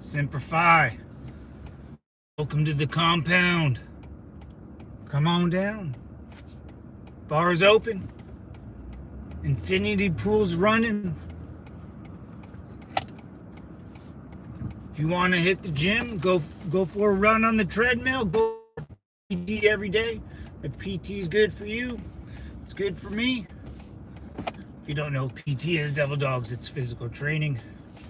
SuperFi. Welcome to the compound. Come on down. Bar's open. Infinity pool's running. If you want to hit the gym, go for a run on the treadmill. Go PT every day. If PT is good for you, it's good for me. If you don't know, PT is devil dogs. It's physical training.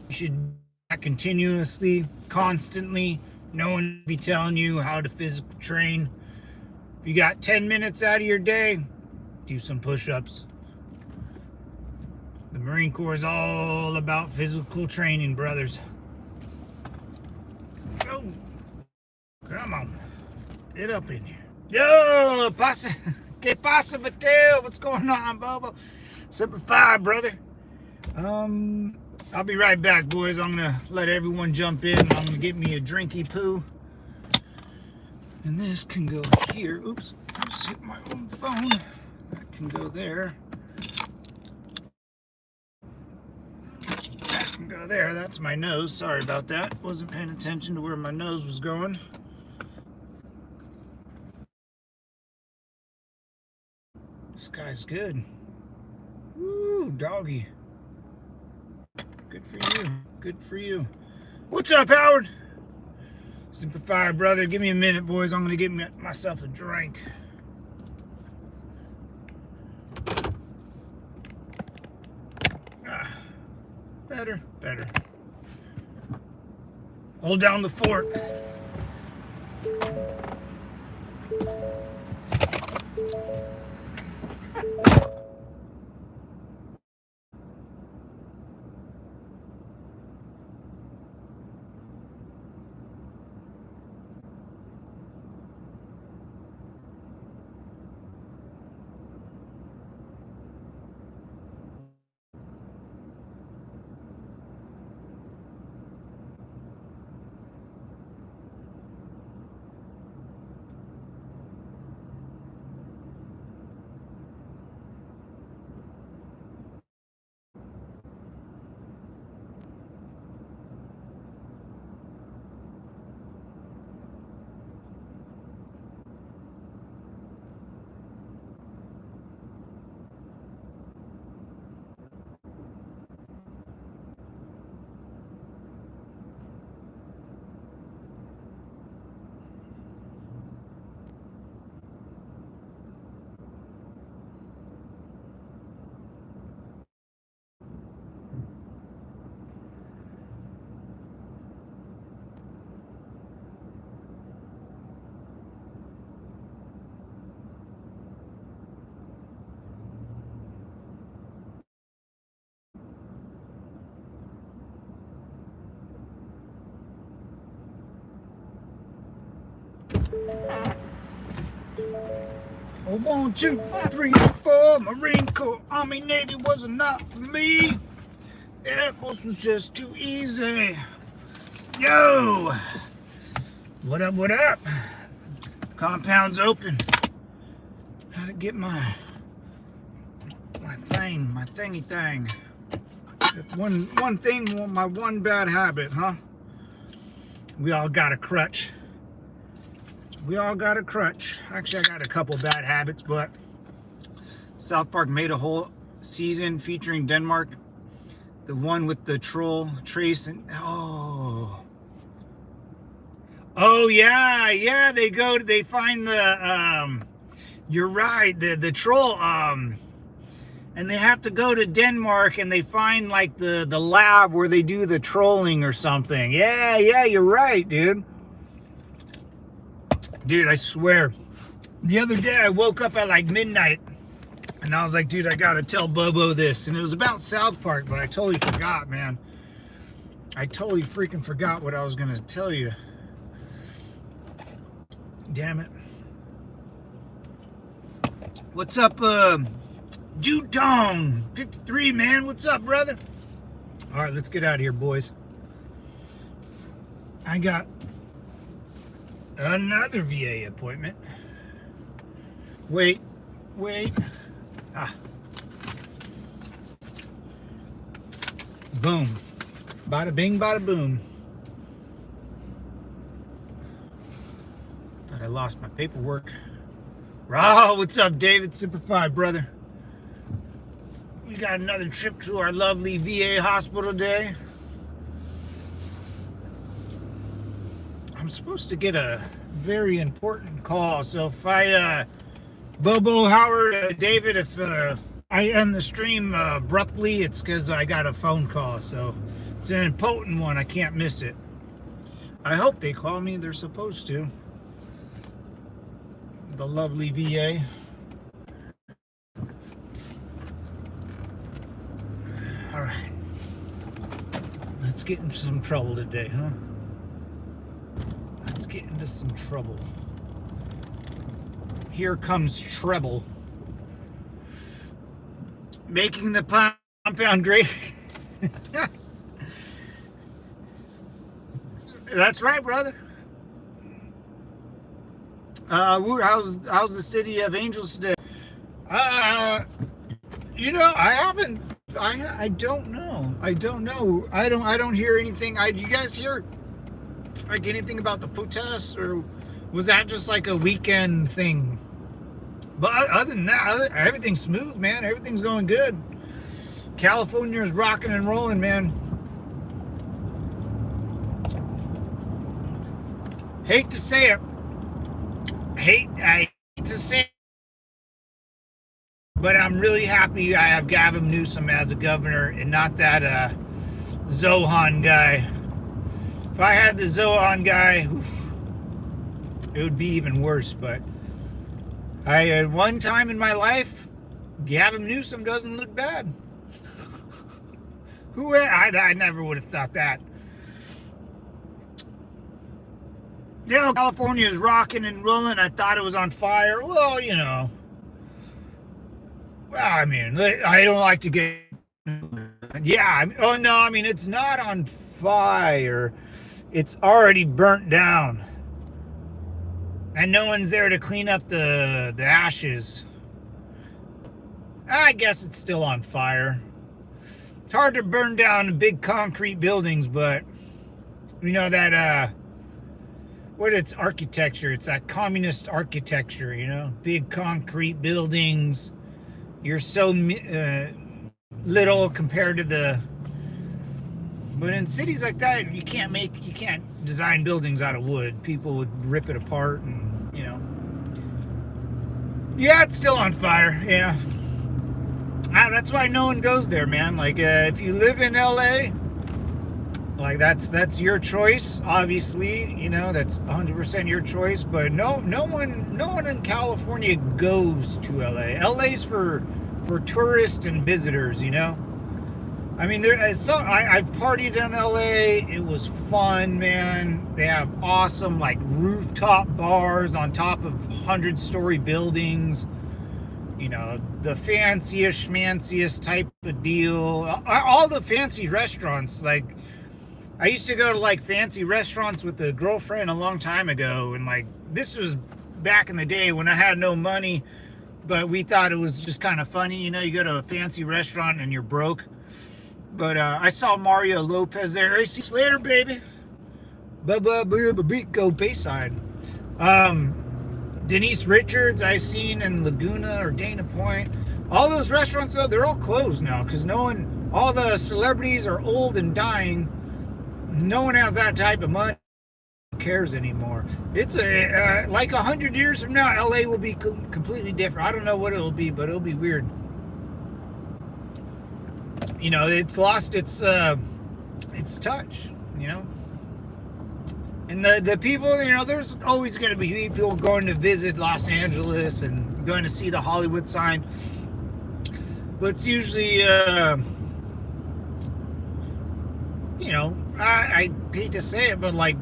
You should continuously, constantly. No one will be telling you how to physical train. If you got 10 minutes out of your day, do some push-ups. The Marine Corps is all about physical training, brothers. Go. Come on. Get up in here. Yo, pasa. Que pasa, Mateo? What's going on, Bobo? SuperFi, brother. I'll be right back, boys. I'm going to let everyone jump in. I'm going to get me a drinky poo. And this can go here. Oops. I just hit my own phone. That can go there. That can go there. That's my nose. Sorry about that. Wasn't paying attention to where my nose was going. This guy's good. Woo, doggy. Good for you. Good for you. What's up, Howard? SuperFi, brother. Give me a minute, boys. I'm going to get myself a drink. Better. Hold down the fort. Oh, 1, 2, 3, 4. Marine Corps, Army, Navy was enough for me. Air Force was just too easy. Yo! What up, what up? Compound's open. How to get my thingy thing. One thing, my one bad habit, huh? We all got a crutch. We all got a crutch. Actually, I got a couple bad habits, but South Park made a whole season featuring Denmark. The one with the troll, Trace, and oh yeah, they find the you're right, the troll, and they have to go to Denmark and they find like the lab where they do the trolling or something. Yeah, you're right, dude. Dude, I swear, the other day I woke up at like midnight and I was like, dude, I gotta tell Bobo this. And it was about South Park, but I totally forgot, man. I totally freaking forgot what I was gonna tell you. Damn it. What's up, Jutong 53, man? What's up, brother? All right, let's get out of here, boys. I got another VA appointment. Wait. Boom. Bada bing, bada boom. lost my paperwork. Oh, what's up, David? SuperFi, brother. We got another trip to our lovely VA hospital today. I'm supposed to get a very important call, so if I, Bobo, Howard, David, if I end the stream abruptly, it's because I got a phone call, so it's an important one. I can't miss it. I hope they call me. They're supposed to. The lovely VA. All right. Let's get into some trouble today, huh? Let's get into some trouble. Here comes treble. Making the compound great. That's right, brother. How's the city of Angels today? You know, I don't know. I don't hear anything. You guys hear like anything about the protests, or was that just like a weekend thing? But other than that, everything's smooth, man. Everything's going good. California's rocking and rolling, man. Hate to say it. I hate to say it, but I'm really happy I have Gavin Newsom as a governor and not that Zohan guy. If I had the Zohan guy, oof, it would be even worse. But at one time in my life, Gavin Newsom doesn't look bad. I never would have thought that. You know, California is rocking and rolling. I thought it was on fire. Well, you know. Well, I mean, I don't like to get... Yeah, oh no, I mean, it's not on fire. It's already burnt down. And no one's there to clean up the ashes. I guess it's still on fire. It's hard to burn down big concrete buildings, but... You know that, what it's architecture, it's that communist architecture, you know, big concrete buildings. You're so little compared to but in cities like that, you can't design buildings out of wood. People would rip it apart and, you know. Yeah, it's still on fire, yeah. That's why no one goes there, man. Like, if you live in LA, like that's your choice, obviously, you know, that's 100% your choice, but no one in California goes to LA. LA's for tourists and visitors, you know. I mean, I've partied in LA. It was fun, man. They have awesome like rooftop bars on top of 100-story buildings. You know, the fanciest, schmanciest type of deal. All the fancy restaurants, like, I used to go to like fancy restaurants with a girlfriend a long time ago, and like this was back in the day when I had no money, but we thought it was just kind of funny, you know, you go to a fancy restaurant and you're broke. But I saw Mario Lopez there. Hey, see you later, baby. Go Bayside. Denise Richards I seen in Laguna or Dana Point. All those restaurants though, they're all closed now because all the celebrities are old and dying. No one has that type of money. Cares anymore. It's like 100 years from now, LA will be completely different. I don't know what it'll be, but it'll be weird. You know, it's lost its touch. You know, and the people. You know, there's always going to be people going to visit Los Angeles and going to see the Hollywood sign, but it's usually you know, I hate to say it, but like,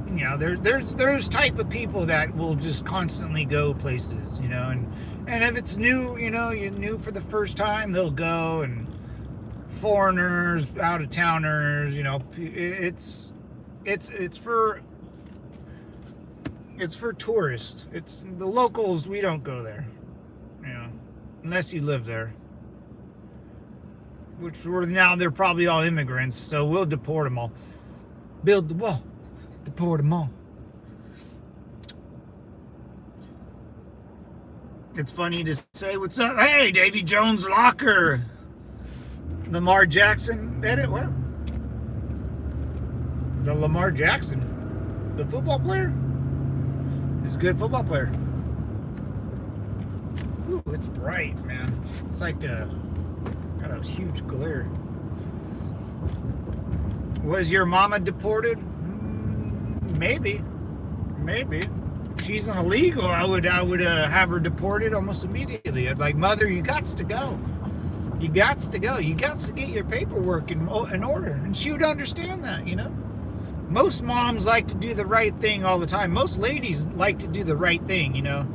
you know, there's type of people that will just constantly go places, you know, and if it's new, you know, you're new for the first time, they'll go, and foreigners, out of towners, you know, it's for tourists. It's the locals. We don't go there, you know, unless you live there. Which now they're probably all immigrants, so we'll deport them all. Build the wall. Deport them all. It's funny to say, what's up? Hey, Davy Jones Locker. Lamar Jackson edit? What? The Lamar Jackson. The football player? He's a good football player. Ooh, it's bright, man. It's like got a huge glare. Was your mama deported? Maybe. She's an illegal. I would have her deported almost immediately. I'd be like, mother, you got to go. You got to go. You got to get your paperwork in order. And she would understand that, you know. Most moms like to do the right thing all the time. Most ladies like to do the right thing, you know.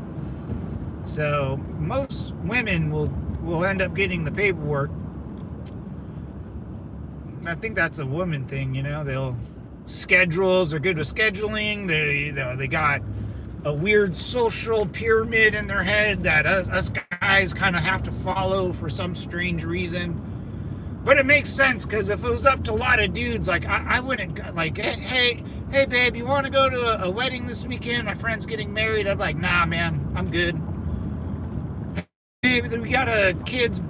So most women will end up getting the paperwork. I think that's a woman thing, you know. They'll schedules are good with scheduling. They got a weird social pyramid in their head that us guys kind of have to follow for some strange reason. But it makes sense, because if it was up to a lot of dudes, like I wouldn't, like, hey babe, you want to go to a wedding this weekend? My friend's getting married. I'm like, nah, man, I'm good. Hey, we got a kid's,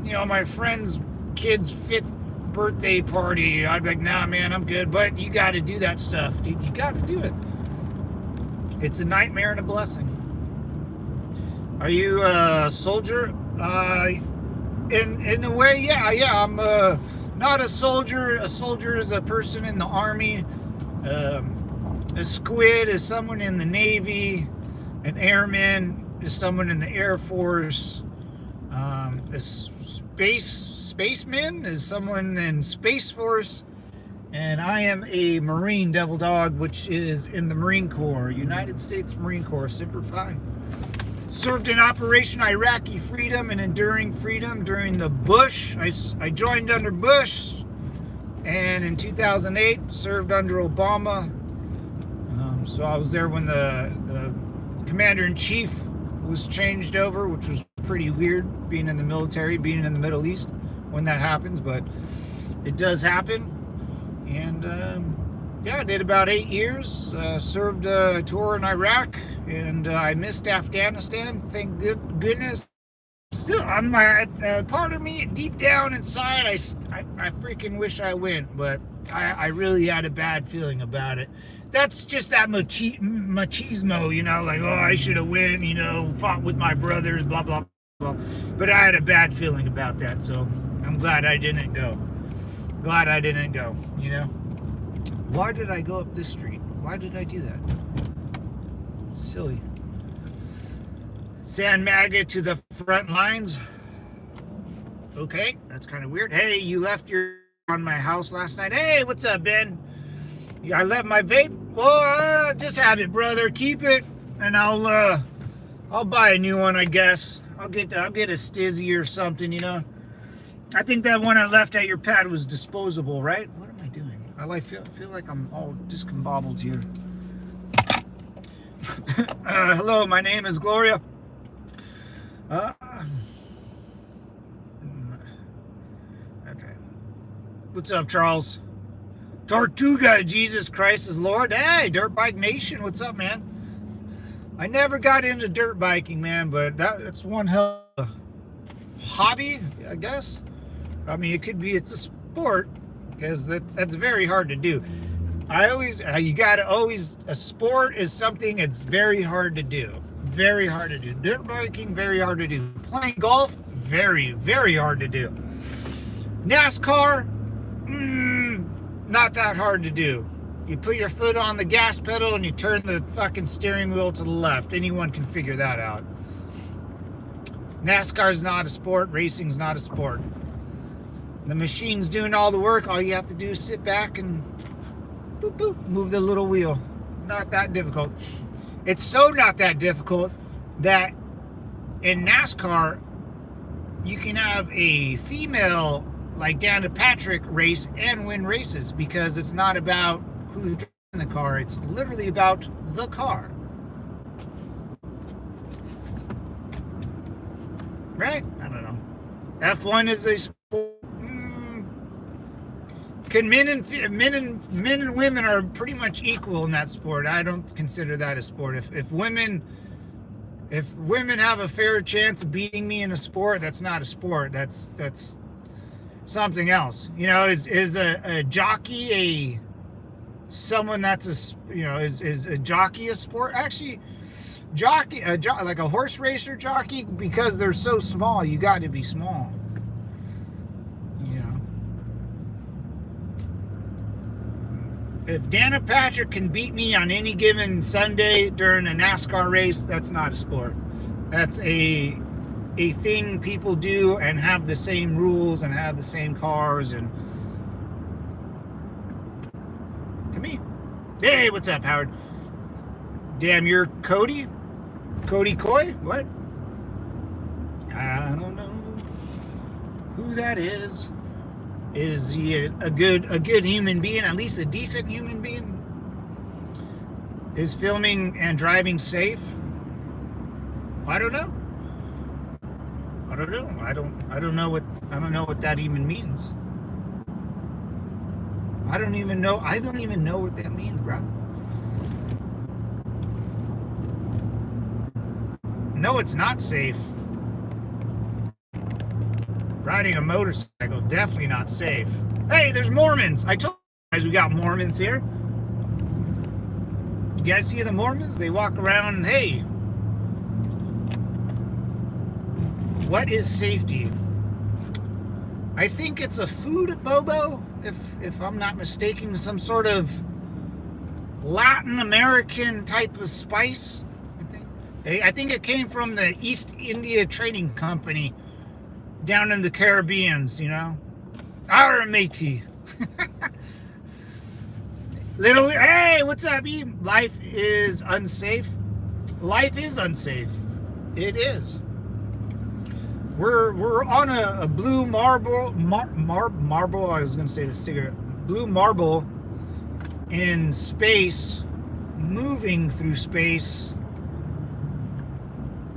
you know, my friend's kid's 5th birthday party. I'd be like, nah, man, I'm good. But you got to do that stuff. You got to do it. It's a nightmare and a blessing. Are you a soldier? In a way, yeah. I'm not a soldier. A soldier is a person in the army. A squid is someone in the Navy. An airman is someone in the Air Force. A spaceman is someone in Space Force. And I am a Marine Devil Dog, which is in the Marine Corps, United States Marine Corps, SuperFi. Served in Operation Iraqi Freedom and Enduring Freedom during the Bush. I joined under Bush, and in 2008 served under Obama. So I was there when the Commander-in-Chief was changed over, which was pretty weird, being in the military, being in the Middle East when that happens, but it does happen. And yeah, I did about 8 years. Served a tour in Iraq, and I missed Afghanistan. Thank goodness. Still, I'm part of me deep down inside. I freaking wish I went, but I really had a bad feeling about it. That's just that machismo, you know, like, oh, I should have went, you know, fought with my brothers, blah blah blah. But I had a bad feeling about that, so I'm glad I didn't go. Glad I didn't go, you know. Why did I go up this street? Why did I do that? Silly. Sand maggot to the front lines. Okay, that's kind of weird. Hey, you left your on my house last night. Hey, what's up, Ben? Yeah, I left my vape. Well, just have it, brother. Keep it, and I'll buy a new one, I guess. I'll get a Stizzy or something, you know. I think that one I left at your pad was disposable, right? What am I doing? I feel like I'm all discombobbled here. Hello, my name is Gloria. Okay. What's up, Charles? Tortuga, Jesus Christ is Lord. Hey, Dirt Bike Nation, what's up, man? I never got into dirt biking, man, but that's one hell of a hobby, I guess. I mean, it's a sport, because that's very hard to do. A sport is something that's very hard to do. Very hard to do. Dirt biking, very hard to do. Playing golf, very, very hard to do. NASCAR, not that hard to do. You put your foot on the gas pedal and you turn the fucking steering wheel to the left. Anyone can figure that out. NASCAR's not a sport. Racing's not a sport. The machine's doing all the work. All you have to do is sit back and boop, boop, move the little wheel. Not that difficult. It's so not that difficult that in NASCAR, you can have a female like Dan Patrick race and win races, because it's not about who's driving the car. It's literally about the car. Right? I don't know. F1 is a sport. Men and women are pretty much equal in that sport. I don't consider that a sport. If women have a fair chance of beating me in a sport, that's not a sport. That's something else. You know, is a jockey someone that's is a jockey a sport? Actually, like a horse racer jockey, because they're so small, you got to be small. If Dana Patrick can beat me on any given Sunday during a NASCAR race, that's not a sport. That's a thing people do and have the same rules and have the same cars. And to me, hey, what's up, Howard? Damn, you're Cody Coy? What? I don't know who that is. Is he a good human being, at least a decent human being? Is filming and driving safe? I don't know. I don't know what that even means. I don't even know what that means, bro. No, it's not safe. Riding a motorcycle, definitely not safe. Hey, there's Mormons. I told you guys we got Mormons here. You guys see the Mormons? They walk around and, hey, what is safety? I think it's a food bobo, if I'm not mistaken, some sort of Latin American type of spice. I think it came from the East India Trading Company down in the Caribbeans, you know. Our matey. Hey, what's up, E? Life is unsafe. Life is unsafe. It is. We're on a blue marble. I was gonna say the cigarette. Blue marble in space, moving through space.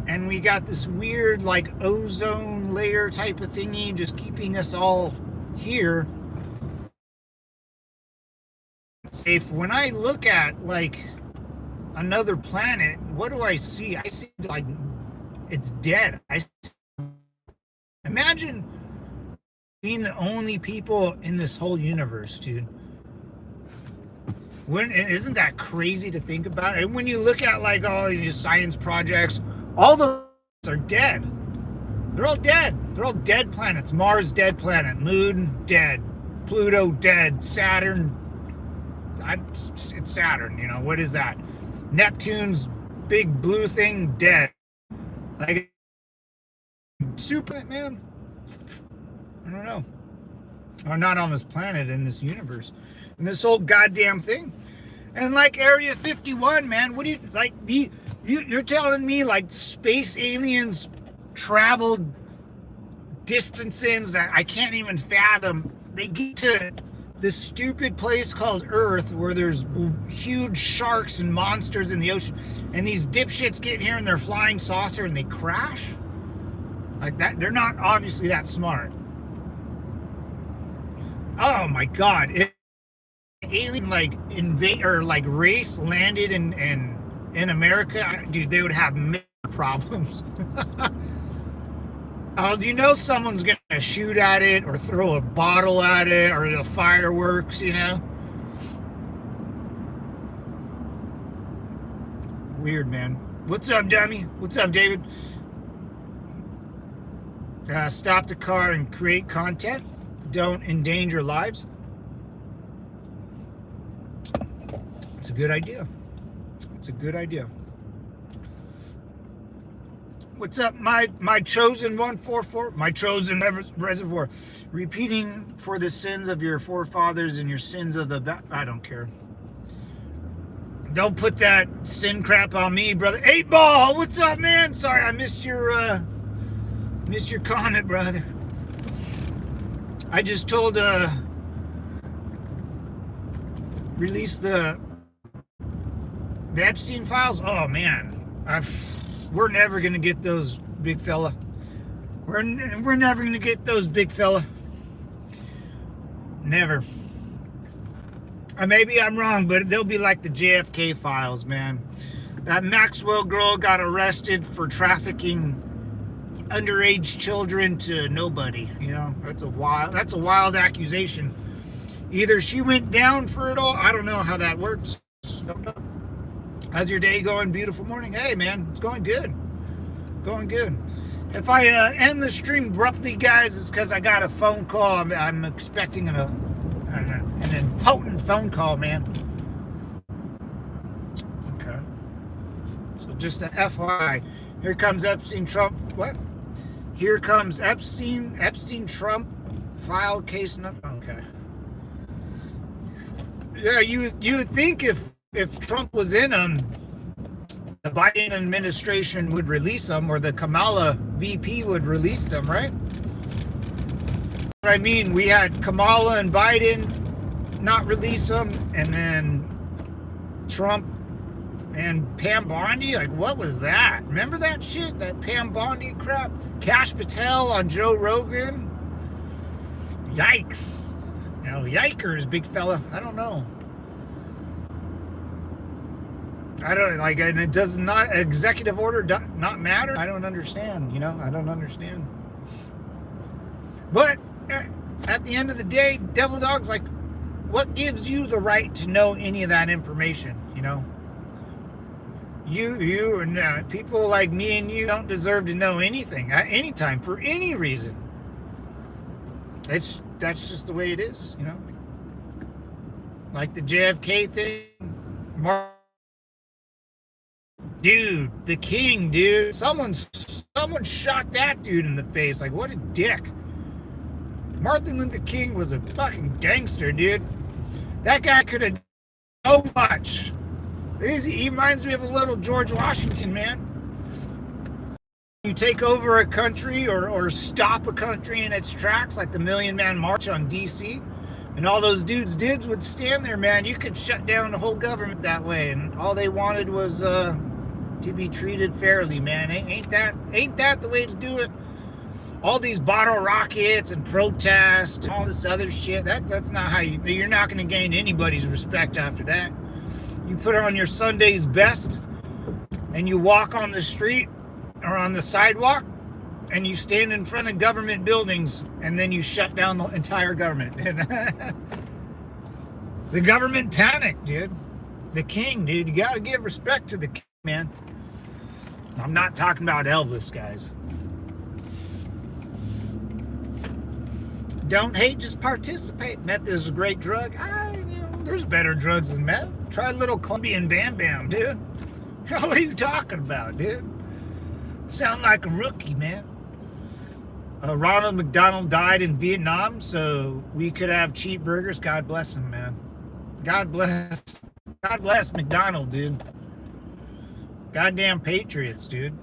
And we got this weird, like, ozone layer type of thingy just keeping us all here. Safe. When I look at, like, another planet, what do I see? I see, like, it's dead. Imagine being the only people in this whole universe, dude. Isn't that crazy to think about? And when you look at, like, all these science projects, all those are dead. They're all dead. They're all dead planets. Mars, dead planet. Moon, dead. Pluto, dead. Saturn, it's Saturn, you know. What is that? Neptune's big blue thing, dead. Like, super, man. I don't know. Or not on this planet, in this universe. And this whole goddamn thing. And like Area 51, man, what do you, like, you're telling me, like, space aliens traveled distances that I can't even fathom. They get to this stupid place called Earth where there's huge sharks and monsters in the ocean, and these dipshits get here in their flying saucer and they crash? Like that? They're not obviously that smart. Oh my God. If an alien, like, invade or, like, race landed in America, dude, they would have major problems. You know someone's gonna shoot at it or throw a bottle at it or the fireworks, you know? Weird, man. What's up, dummy? What's up, David? Stop the car and create content. Don't endanger lives. It's a good idea. It's a good idea. What's up, my chosen 144? My chosen reservoir. Repeating for the sins of your forefathers and your sins of the... I don't care. Don't put that sin crap on me, brother. 8Ball, what's up, man? Sorry, I missed your comment, brother. I just told release the Epstein files. Oh man, we're never gonna get those, big fella. We're never gonna get those, big fella. Never. Maybe I'm wrong, but they'll be like the JFK Files, man. That Maxwell girl got arrested for trafficking underage children to nobody. You know, that's a wild accusation. Either she went down for it all. I don't know how that works. How's your day going? Beautiful morning. Hey, man, it's going good. Going good. If I end the stream abruptly, guys, it's because I got a phone call. I'm expecting an important phone call, man. Okay. So just a FYI. Here comes Epstein Trump. What? Here comes Epstein Trump file case number. Okay. Yeah, you would think if Trump was in them, the Biden administration would release them, or the Kamala VP would release them, right? I mean, we had Kamala and Biden not release them, and then Trump and Pam Bondi. Like, what was that? Remember that shit? That Pam Bondi crap? Kash Patel on Joe Rogan? Yikes. You know, yikers, big fella. I don't know. I don't like, and it does not, executive order not matter. I don't understand, you know, I don't understand. But at the end of the day, Devil Dog's like, what gives you the right to know any of that information, you know? You and people like me and you don't deserve to know anything at any time for any reason. That's just the way it is, you know? Like the JFK thing, dude, the king, dude. Someone shot that dude in the face. Like, what a dick. Martin Luther King was a fucking gangster, dude. That guy could have done so much. He reminds me of a little George Washington, man. You take over a country or stop a country in its tracks, like the Million Man March on D.C., and all those dudes would stand there, man. You could shut down the whole government that way, and all they wanted was to be treated fairly, man. Ain't that the way to do it? All these bottle rockets and protests and all this other shit, that's not how you're not going to gain anybody's respect after that. You put on your Sunday's best and you walk on the street or on the sidewalk and you stand in front of government buildings and then you shut down the entire government. The government panicked, dude. The king, dude. You got to give respect to the king, man. I'm not talking about Elvis, guys. Don't hate, just participate. Meth is a great drug. There's better drugs than meth. Try a little Colombian Bam Bam, dude. What are you talking about, dude? Sound like a rookie, man. Ronald McDonald died in Vietnam, so we could have cheap burgers. God bless him, man. God bless McDonald, dude. Goddamn Patriots, dude.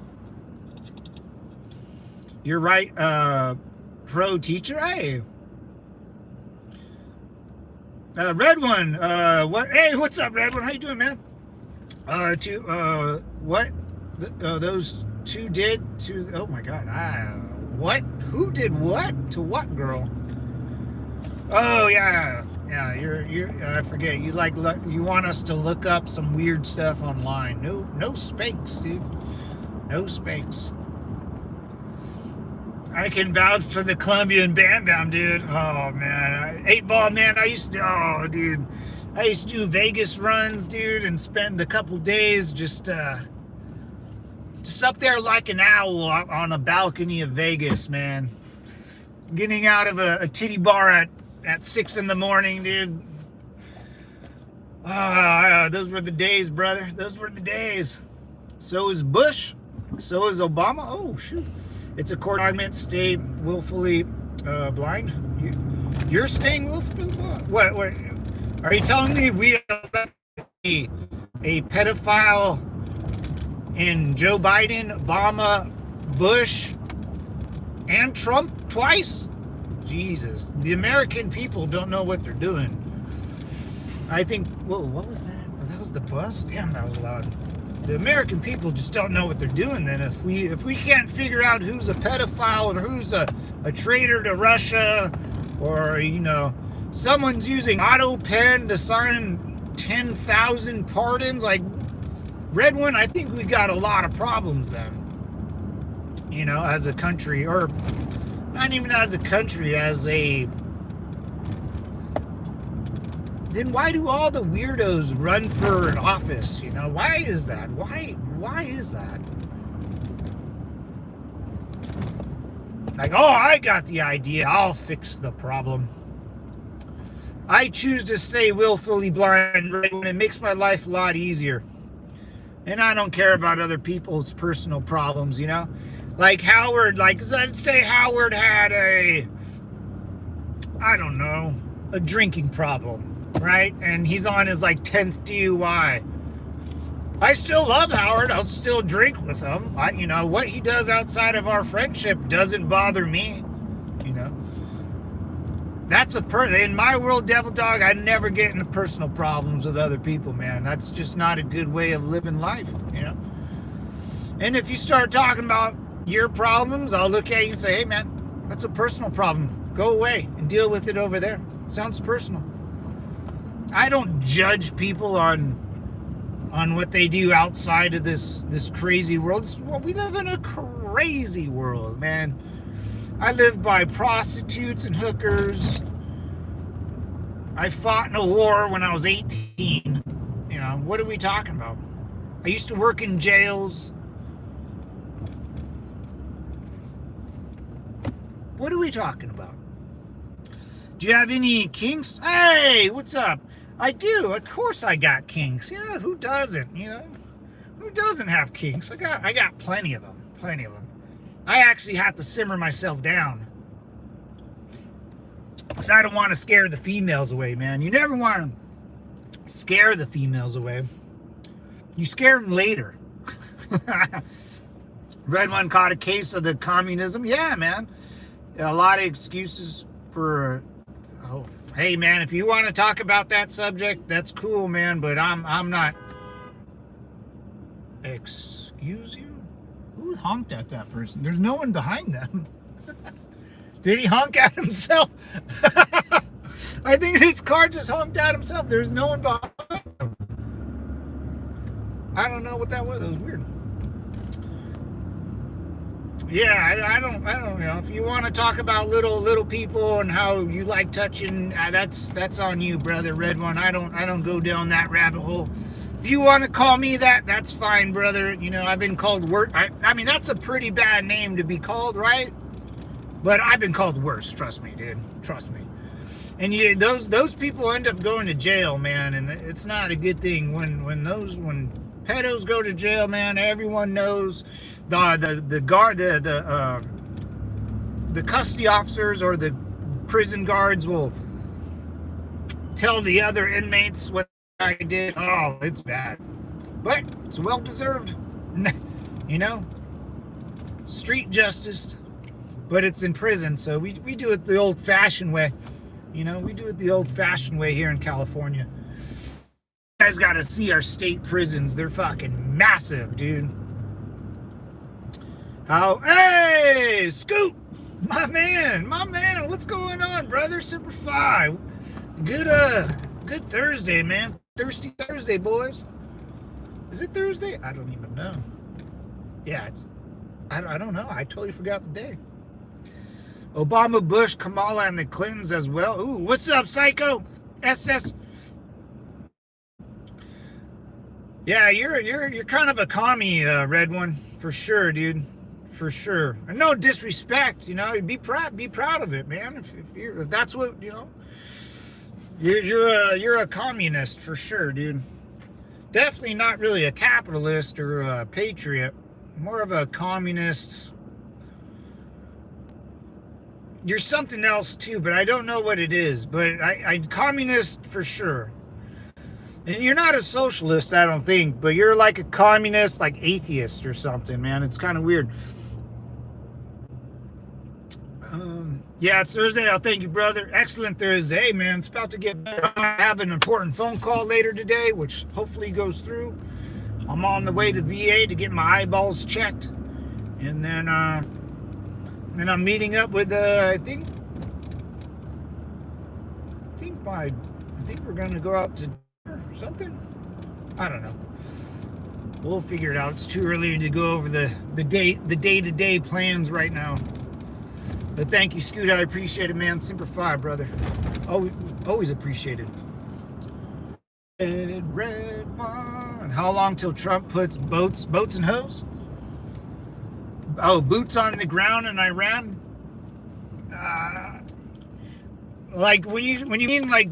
You're right, pro teacher. Hey. RedOne, what? Hey, what's up, RedOne? How you doing, man? What? Those two did to? Oh my God! What? Who did what to what, girl? Oh yeah. You're. I forget. You want us to look up some weird stuff online? No spanks, dude. No spanks. I can vouch for the Colombian Bam Bam, dude. Oh, man. 8-Ball, man. I used to do Vegas runs, dude, and spend a couple days just up there like an owl on a balcony of Vegas, man. Getting out of a titty bar at 6 in the morning, dude. Those were the days, brother. Those were the days. So is Bush. So is Obama. Oh, shoot. It's a court argument. Stay willfully blind. You're staying willfully blind? What? Are you telling me we have a pedophile in Joe Biden, Obama, Bush, and Trump twice? Jesus. The American people don't know what they're doing. I think, whoa, what was that? Oh, that was the bus? Damn, that was loud. The American people just don't know what they're doing then. If we can't figure out who's a pedophile or who's a traitor to Russia, or, you know, someone's using auto pen to sign 10,000 pardons. Like, RedOne, I think we got a lot of problems then. You know, as a country, or not even as a country, as a... Then why do all the weirdos run for an office? You know, why is that? Why is that? Like, oh, I got the idea. I'll fix the problem. I choose to stay willfully blind when it makes my life a lot easier. And I don't care about other people's personal problems, you know? Like Howard, like, let's say Howard had a drinking problem, right? And he's on his, like, 10th DUI. I still love Howard. I'll still drink with him. You know, what he does outside of our friendship doesn't bother me, you know? That's in my world, Devil Dog, I never get into personal problems with other people, man. That's just not a good way of living life, you know? And if you start talking about your problems, I'll look at you and say, hey, man, that's a personal problem. Go away and deal with it over there. Sounds personal. I don't judge people on what they do outside of this crazy world. We live in a crazy world, man. I live by prostitutes and hookers. I fought in a war when I was 18. You know, what are we talking about? I used to work in jails. What are we talking about? Do you have any kinks? Hey, what's up? I do. Of course I got kinks. Yeah, who doesn't, you know? Who doesn't have kinks? I got plenty of them. Plenty of them. I actually have to simmer myself down. Because I don't want to scare the females away, man. You never want to scare the females away. You scare them later. RedOne caught a case of the communism. Yeah, man. A lot of excuses for... Oh, hey, man, if you want to talk about that subject, that's cool, man. But I'm not... Excuse you? Who honked at that person? There's no one behind them. Did he honk at himself? I think his car just honked at himself. There's no one behind him. I don't know what that was. It was weird. Yeah, I don't know. If you want to talk about little people and how you like touching, that's on you, brother RedOne. I don't go down that rabbit hole. If you want to call me that, that's fine, brother. You know, I've been called worse. I mean, that's a pretty bad name to be called, right? But I've been called worse. Trust me, dude. Trust me. And those people end up going to jail, man. And it's not a good thing when pedos go to jail, man. Everyone knows the custody officers or the prison guards will tell the other inmates what I did. Oh, it's bad, but it's well deserved. You know, street justice, but it's in prison. So we do it the old-fashioned way. You know, we do it the old-fashioned way here in California. You guys got to see our state prisons. They're fucking massive, dude. Hey, Scoop, my man, what's going on, brother? SuperFi, good Thursday, man. Thirsty Thursday, boys. Is it Thursday? I don't even know. Yeah, I don't know. I totally forgot the day. Obama, Bush, Kamala, and the Clintons as well. Ooh, what's up, Psycho? SS. Yeah, you're kind of a commie, RedOne, for sure, dude. For sure. And no disrespect, you know. Be proud of it, man. If that's what, you know. You're a communist for sure, dude. Definitely not really a capitalist or a patriot. More of a communist. You're something else too, but I don't know what it is. But I communist for sure. And you're not a socialist, I don't think, but you're like a communist, like atheist or something, man. It's kind of weird. Yeah, it's Thursday. I'll thank you, brother. Excellent Thursday. Hey, man, it's about to get better. I have an important phone call later today, which hopefully goes through. I'm on the way to VA to get my eyeballs checked. And then I'm meeting up with, I think I think we're going to go out to dinner or something. I don't know. We'll figure it out. It's too early to go over the day-to-day plans right now. But thank you, Scoot. I appreciate it, man. SuperFi, brother. Always appreciate it. Red wine. How long till Trump puts boats and hoes? Oh, boots on the ground in Iran? Like when you mean like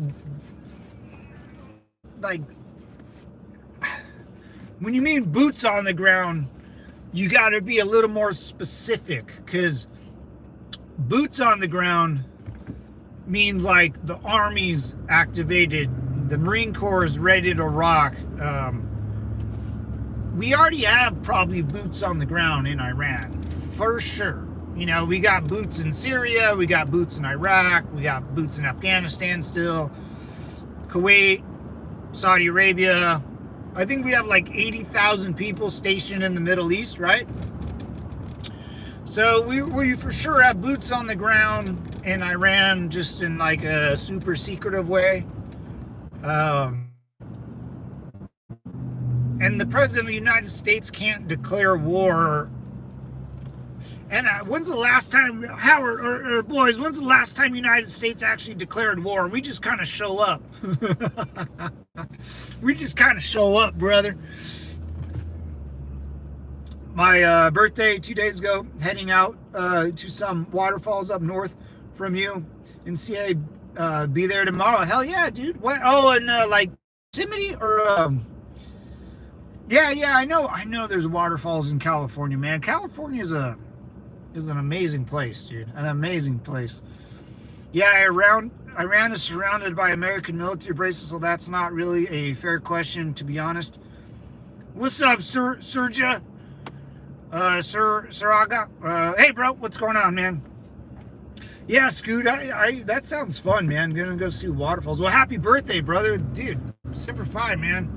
when you mean boots on the ground, you got to be a little more specific, because boots on the ground means like the Army's activated, the Marine Corps is ready to rock. We already have probably boots on the ground in Iran, for sure. You know, we got boots in Syria, we got boots in Iraq, we got boots in Afghanistan still, Kuwait, Saudi Arabia. I think we have like 80,000 people stationed in the Middle East, right? So we for sure have boots on the ground in Iran, just in like a super secretive way. And the President of the United States can't declare war. And when's the last time, Howard, or boys, when's the last time the United States actually declared war? We just kind of show up. We just kind of show up, brother. My birthday 2 days ago, heading out to some waterfalls up north from you in CA. Be there tomorrow. Hell yeah, dude. What? Oh, and like Yosemite or yeah, I know there's waterfalls in California, man. California is an amazing place, dude. An amazing place. Yeah, Iran is surrounded by American military bases, so that's not really a fair question, to be honest. What's up, Serja? Saraga? Hey, bro, what's going on, man? Yeah, Scoot, that sounds fun, man. Gonna go see waterfalls. Well, happy birthday, brother. Dude, SuperFi, man.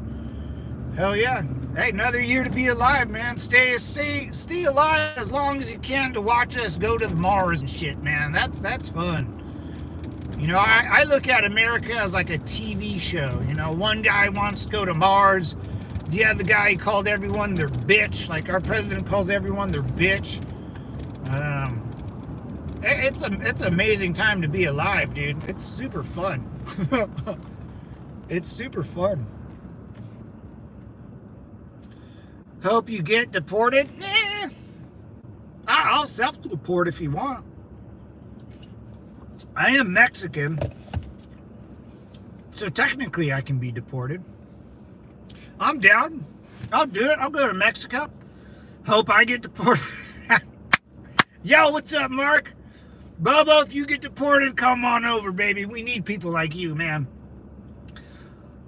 Hell yeah. Hey, another year to be alive, man. Stay alive as long as you can to watch us go to the Mars and shit, man. That's fun. You know, I look at America as like a TV show. You know, one guy wants to go to Mars. The other guy called everyone their bitch. Like our president calls everyone their bitch. It's an amazing time to be alive, dude. It's super fun. It's super fun. Hope you get deported. I'll self-deport if you want. I am Mexican, so technically I can be deported. I'm down. I'll do it. I'll go to Mexico. Hope I get deported. Yo, what's up, Mark? Bobo, if you get deported, come on over, baby. We need people like you, man.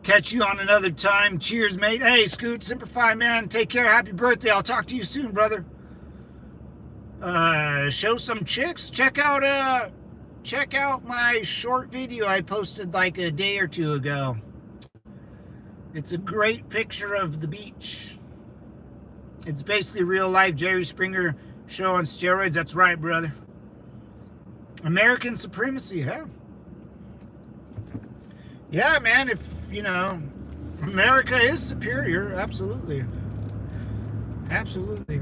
Catch you on another time. Cheers, mate. Hey, Scoot, SuperFi, man. Take care. Happy birthday. I'll talk to you soon, brother. Show some chicks. Check out my short video I posted like a day or two ago. It's a great picture of the beach. It's basically real life Jerry Springer show on steroids. That's right, brother. American supremacy, huh? Yeah, man, if, you know, America is superior, absolutely. Absolutely.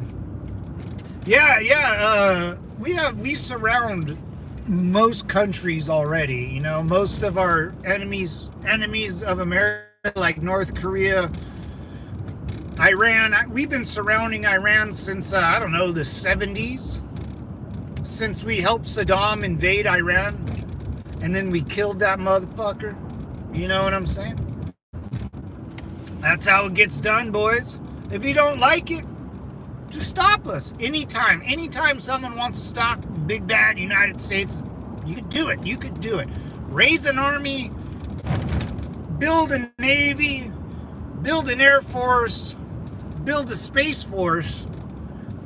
Yeah, we surround most countries already, you know, most of our enemies of America, like North Korea, Iran. We've been surrounding Iran since, I don't know, the 70s, since we helped Saddam invade Iran, and then we killed that motherfucker. You know what I'm saying? That's how it gets done, boys. If you don't like it, just stop us. Anytime someone wants to stop big bad United States, you could do it. You could do it. Raise an army, build a navy, build an air force, build a space force,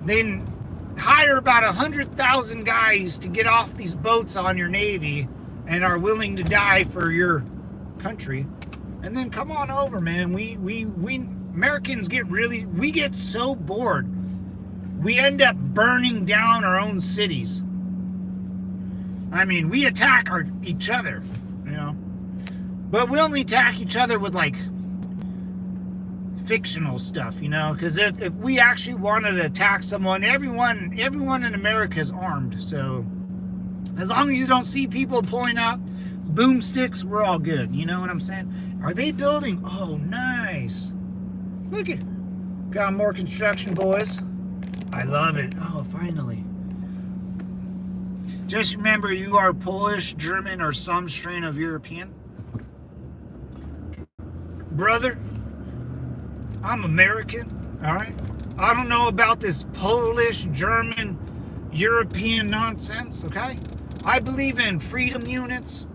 then hire about 100,000 guys to get off these boats on your navy and are willing to die for your country, and then come on over, man. We Americans get so bored, we end up burning down our own cities. I mean, we attack each other, you know. But we only attack each other with like fictional stuff, you know, because if we actually wanted to attack someone, everyone in America is armed. So as long as you don't see people pulling out boomsticks, we're all good. You know what I'm saying? Are they building? Oh, nice. Look at, got more construction, boys. I love it. Oh, finally. Just remember, you are Polish, German, or some strain of European. Brother, I'm American, all right? I don't know about this Polish, German, European nonsense, okay? I believe in freedom units,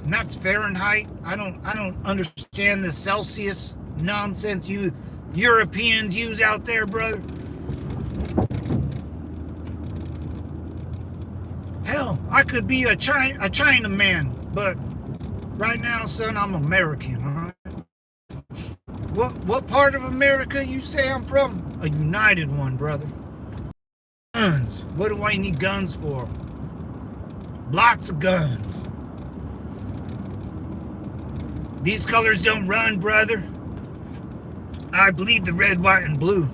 and that's Fahrenheit. I don't understand the Celsius nonsense you Europeans use out there, brother. Hell, I could be a Chinaman, but right now, son, I'm American, all right? What part of America you say I'm from? A united one, brother. Guns. What do I need guns for? Lots of guns. These colors don't run, brother. I bleed the red, white, and blue.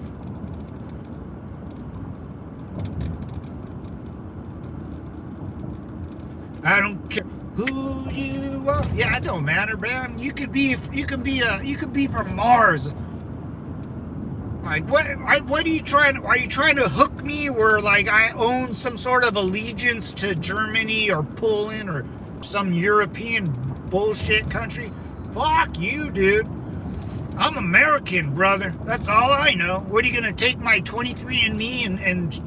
I don't care who you are. Yeah, it don't matter, man. You could be from Mars. Like, what are you trying? Are you trying to hook me where like I own some sort of allegiance to Germany or Poland or some European bullshit country? Fuck you, dude. I'm American, brother. That's all I know. What are you gonna take my 23andMe and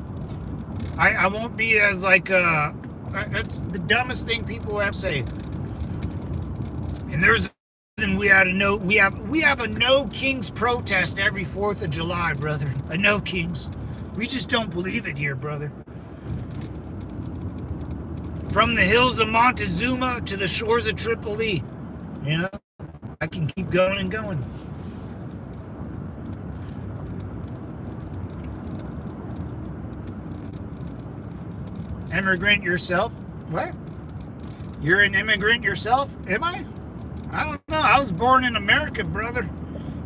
I won't be as like that's the dumbest thing people have to say. And there's we have a no kings protest every 4th of July, brother. A no kings. We just don't believe it here, brother. From the hills of Montezuma to the shores of Tripoli, you know, I can keep going and going. Immigrant yourself? What? You're an immigrant yourself? Am I? I don't know. I was born in America, brother.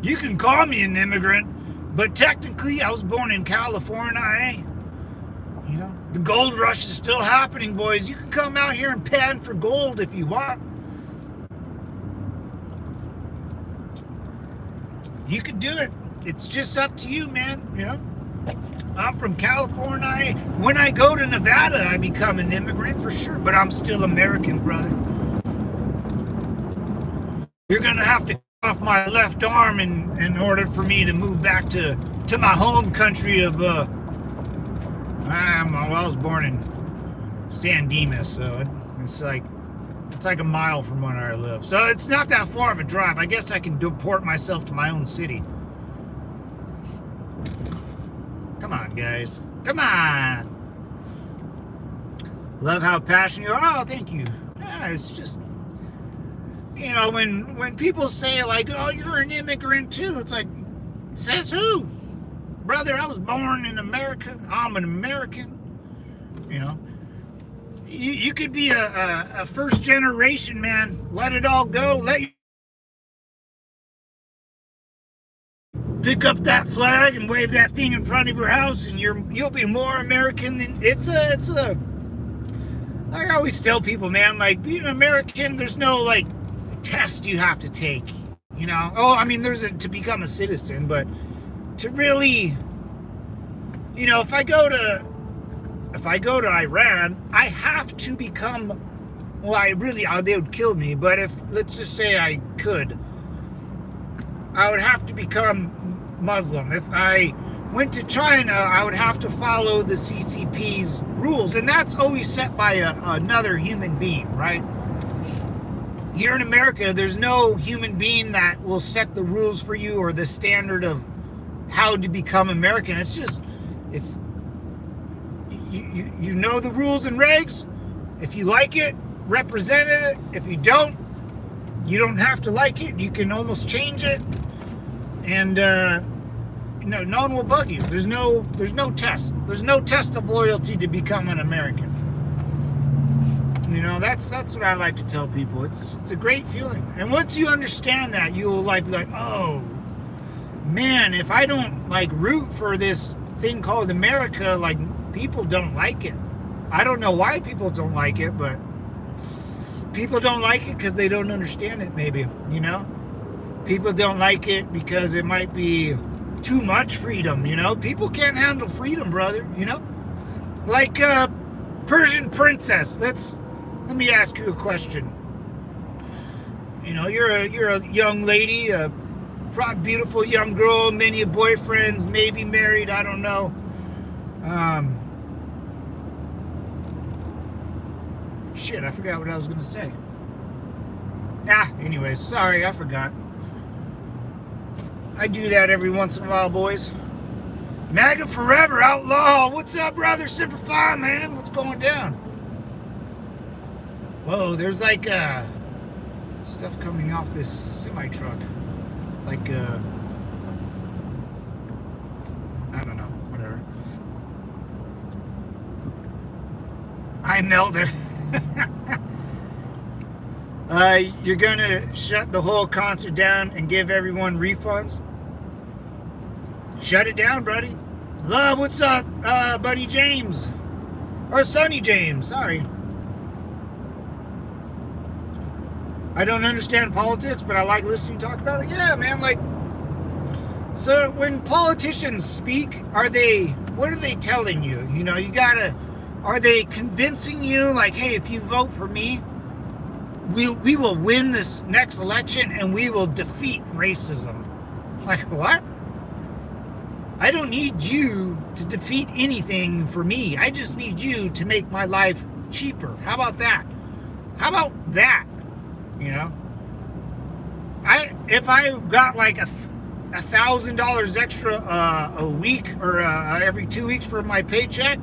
You can call me an immigrant, but technically I was born in California, eh? You know, the gold rush is still happening, boys. You can come out here and pan for gold if you want. You can do it. It's just up to you, man, you know? I'm from California. When I go to Nevada, I become an immigrant for sure, but I'm still American, brother. You're gonna have to cut off my left arm in order for me to move back to my home country of I was born in San Dimas, so it's like a mile from where I live. So it's not that far of a drive. I guess I can deport myself to my own city. Come on, guys. Come on. Love how passionate you are. Oh, thank you. Yeah, it's just, you know, when people say like, oh, you're an immigrant too, it's like, says who? Brother, I was born in America. I'm an American. You know, you could be a first generation man. Let it all go. Let you pick up that flag and wave that thing in front of your house, and you'll be more American than it's a. I always tell people, man, like being American, there's no like test you have to take. You know, oh, I mean, there's to become a citizen, but to really, you know, if I go to Iran, I have to become. Well, they would kill me, but if let's just say I could, I would have to become Muslim. If I went to China, I would have to follow the CCP's rules, and that's always set by another human being, right? Here in America, there's no human being that will set the rules for you or the standard of how to become American. It's just, if you know the rules and regs, if you like it, represent it. If you don't have to like it. You can almost change it. And no one will bug you. There's no test. There's no test of loyalty to become an American. You know, that's what I like to tell people. It's a great feeling. And once you understand that, you'll like be like, oh man, if I don't like root for this thing called America, like people don't like it. I don't know why people don't like it, but people don't like it because they don't understand it, maybe, you know? People don't like it because it might be too much freedom, you know? People can't handle freedom, brother, you know? Like Persian princess. Let me ask you a question. You know, you're a young lady, a beautiful young girl, many boyfriends, maybe married, I don't know. Shit, I forgot what I was gonna say. Anyways, sorry, I forgot. I do that every once in a while, boys. MAGA forever, outlaw. What's up, brother? SuperFi, man. What's going down? Whoa, there's like stuff coming off this semi-truck. Like, I don't know, whatever. I melted. You're gonna shut the whole concert down and give everyone refunds? Shut it down, buddy. Love, what's up, buddy James? Or Sonny James, sorry. I don't understand politics, but I like listening to you talk about it. Yeah, man, like, so when politicians speak, what are they telling you? You know, are they convincing you, like, hey, if you vote for me, we will win this next election and we will defeat racism? Like, what? I don't need you to defeat anything for me. I just need you to make my life cheaper. How about that? How about that? You know? If I got like $1,000 extra a week or every 2 weeks for my paycheck,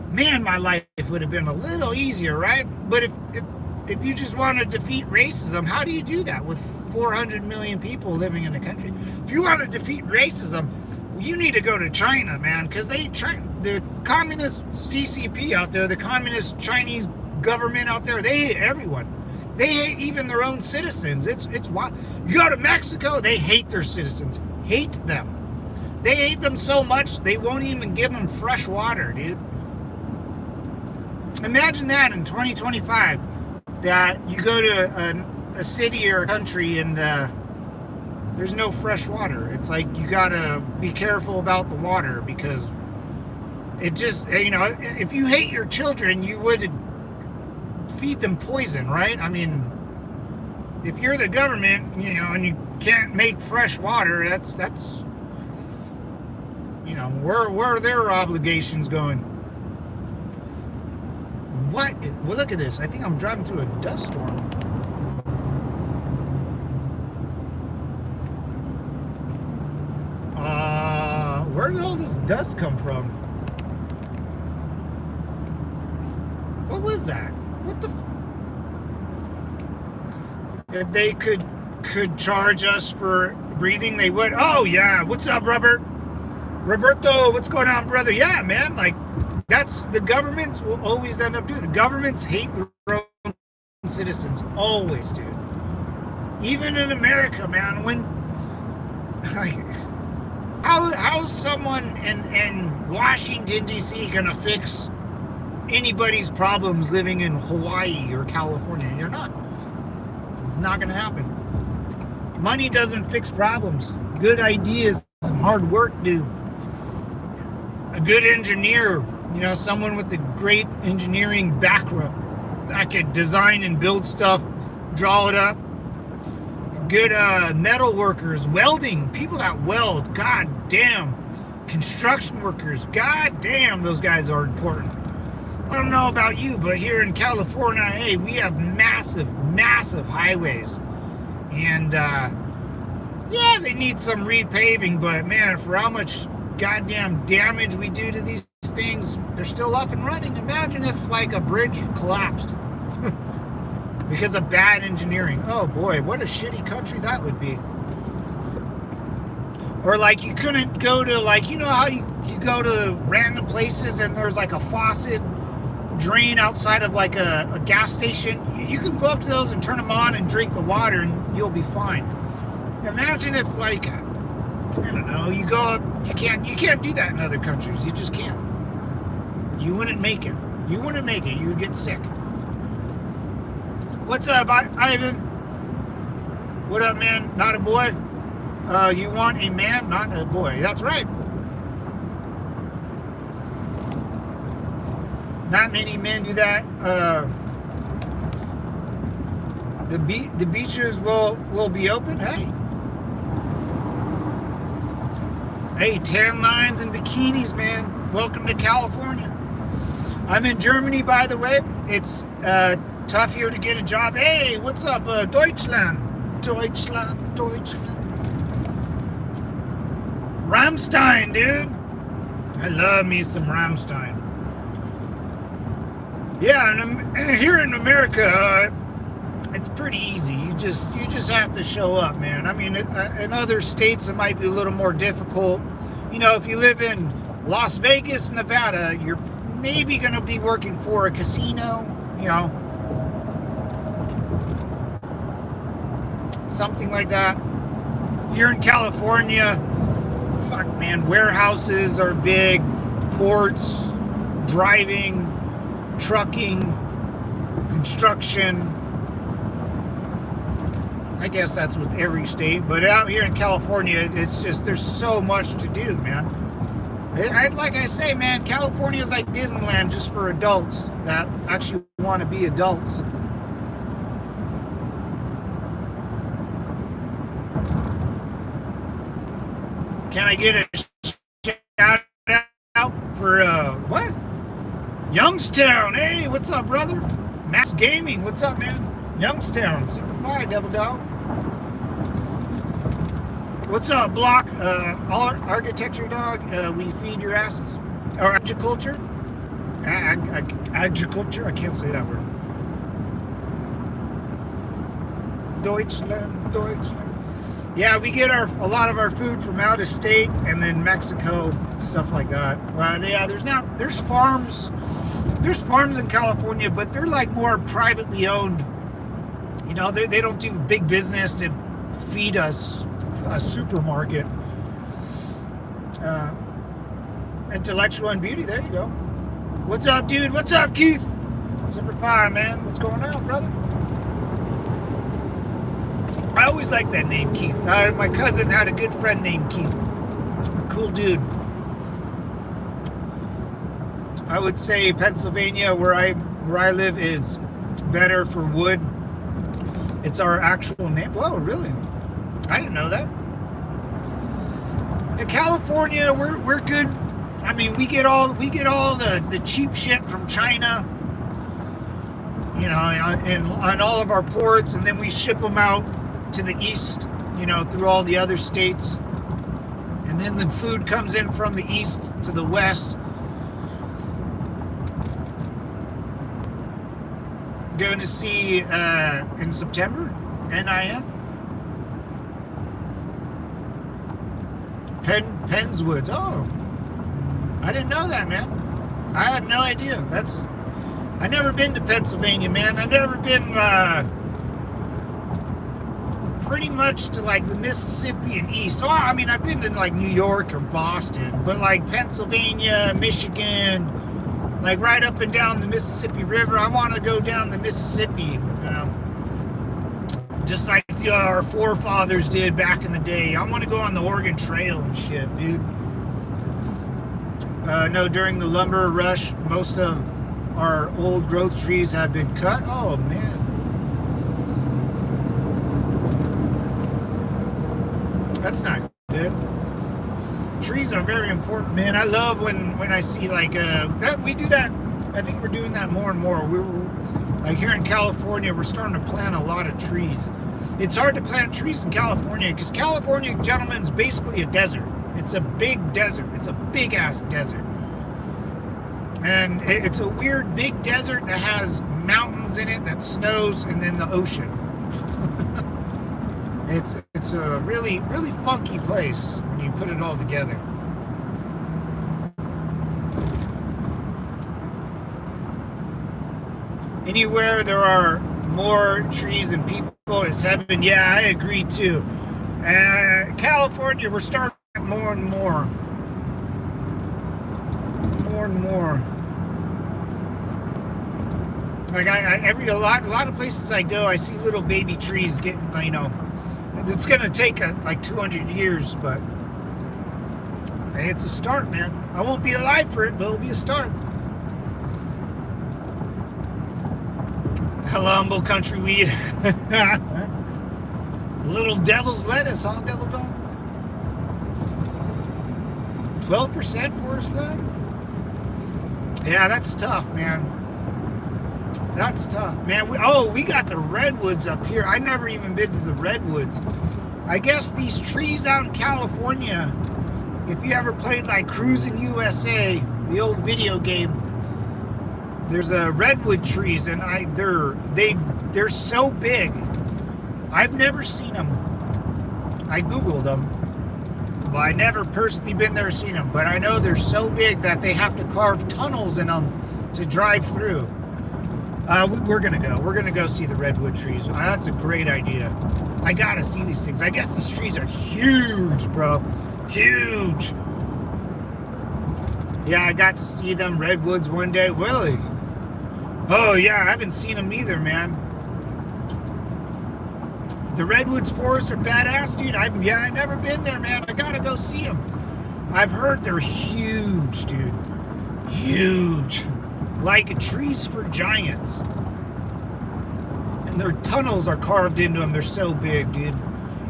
man, my life would have been a little easier, right? But if you just want to defeat racism, how do you do that with 400 million people living in the country? If you want to defeat racism, you need to go to China, man, because the communist CCP out there, the communist Chinese government out there, they hate everyone. They hate even their own citizens. It's wild. You go to Mexico, they hate their citizens. Hate them. They hate them so much, they won't even give them fresh water, dude. Imagine that in 2025, that you go to a city or a country and there's no fresh water. It's like you gotta be careful about the water because it just, you know, if you hate your children, you would feed them poison, right? I mean, if you're the government, you know, and you can't make fresh water, that's you know, where are their obligations going? What? Well, look at this. I think I'm driving through a dust storm. Where did all this dust come from? What was that? What the? If they could charge us for breathing, they would. Oh yeah, what's up, Robert? Roberto, what's going on, brother? Yeah, man, like that's the governments will always end up doing. The governments hate their own citizens, always, dude. Even in America, man, when like. How's someone in Washington, D.C. gonna fix anybody's problems living in Hawaii or California? You're not. It's not gonna happen. Money doesn't fix problems. Good ideas and hard work do. A good engineer, you know, someone with a great engineering background that could design and build stuff, draw it up. Good metal workers, welding, people that weld, god damn. Construction workers, god damn, those guys are important. I don't know about you, but here in California, hey, we have massive highways. And yeah, they need some repaving, but man, for how much goddamn damage we do to these things, they're still up and running. Imagine if like a bridge collapsed. Because of bad engineering. Oh boy, what a shitty country that would be. Or like you couldn't go to, like, you know how you go to random places and there's like a faucet drain outside of like a gas station. You can go up to those and turn them on and drink the water, and you'll be fine. Imagine if, like, I don't know, you go up, you can't do that in other countries. You just can't. You wouldn't make it. You wouldn't make it. You would get sick. What's up, Ivan? What up, man? Not a boy? You want a man, not a boy. That's right. Not many men do that. The beaches will be open. Hey, tan lines and bikinis, man. Welcome to California. I'm in Germany, by the way. It's tough here to get a job. Hey, what's up, Deutschland? Rammstein, dude. I love me some Rammstein. Yeah, and here in America, it's pretty easy. You just have to show up, man. I mean, in other states, it might be a little more difficult. You know, if you live in Las Vegas, Nevada, you're maybe going to be working for a casino, you know, something like that. Here in California, fuck, man, warehouses are big, ports, driving, trucking, construction. I guess that's with every state, but out here in California, it's just, there's so much to do, man. Like I say, man, California is like Disneyland just for adults that actually want to be adults. Can I get a shout out for, what? Youngstown, hey, what's up, brother? Max Gaming, what's up, man? Youngstown, SuperFi, Devil Dog. What's up, Block? Architecture Dog, we feed your asses. Or agriculture? Agriculture? I can't say that word. Deutschland. Yeah, we get a lot of our food from out of state and then Mexico, stuff like that. Well, yeah, there's farms. There's farms in California, but they're like more privately owned. You know, they don't do big business to feed us a supermarket. Intellectual and beauty, there you go. What's up, dude? What's up, Keith? SuperFi, man. What's going on, brother? I always liked that name, Keith. My cousin had a good friend named Keith. Cool dude. I would say Pennsylvania, where I live, is better for wood. It's our actual name. Whoa, really? I didn't know that. In California, we're good. I mean, we get all the cheap shit from China, you know, and on all of our ports, and then we ship them out to the east, you know, through all the other states, and then the food comes in from the east to the west. Going to see in September, NIM. Pennswoods. Oh, I didn't know that, man. I had no idea. I never been to Pennsylvania, man. I've never been pretty much to like the Mississippi and east. Oh, I mean, I've been to like New York or Boston, but like Pennsylvania, Michigan, like right up and down the Mississippi River. I want to go down the Mississippi, you know, just like our forefathers did back in the day. I want to go on the Oregon Trail and shit, dude. No, during the lumber rush, most of our old growth trees have been cut. Oh, man. That's not good. Trees are very important, man. I love when I see like that. We do that. I think we're doing that more and more. We're like here in California, we're starting to plant a lot of trees. It's hard to plant trees in California because California, gentlemen, is basically a desert. It's a big desert. It's a big ass desert, and it's a weird big desert that has mountains in it, that snows, and then the ocean. It's a really, really funky place when you put it all together. Anywhere there are more trees than people is heaven. Yeah, I agree too. California, we're starting more and more. More and more. Like a lot of places I go, I see little baby trees getting, you know, it's gonna take like 200 years, but hey, it's a start, man. I won't be alive for it, but it'll be a start. Hello, humble country weed. Little devil's lettuce, huh, Devil Dog? 12% forest land? Yeah, that's tough, man. That's tough, man. We got the redwoods up here. I've never even been to the redwoods. I guess these trees out in California, if you ever played like Cruising USA, the old video game, there's redwood trees, and they're so big. I've never seen them. I googled them. Well, I never personally been there or seen them, but I know they're so big that they have to carve tunnels in them to drive through. We're gonna go see the redwood trees. That's a great idea. I gotta see these things. I guess these trees are huge, bro. Huge. Yeah, I got to see them redwoods one day. Really? Oh yeah, I haven't seen them either, man. The redwoods forest are badass, dude. I've never been there, man. I gotta go see them. I've heard they're huge, dude. Huge. Like trees for giants. And their tunnels are carved into them. They're so big, dude.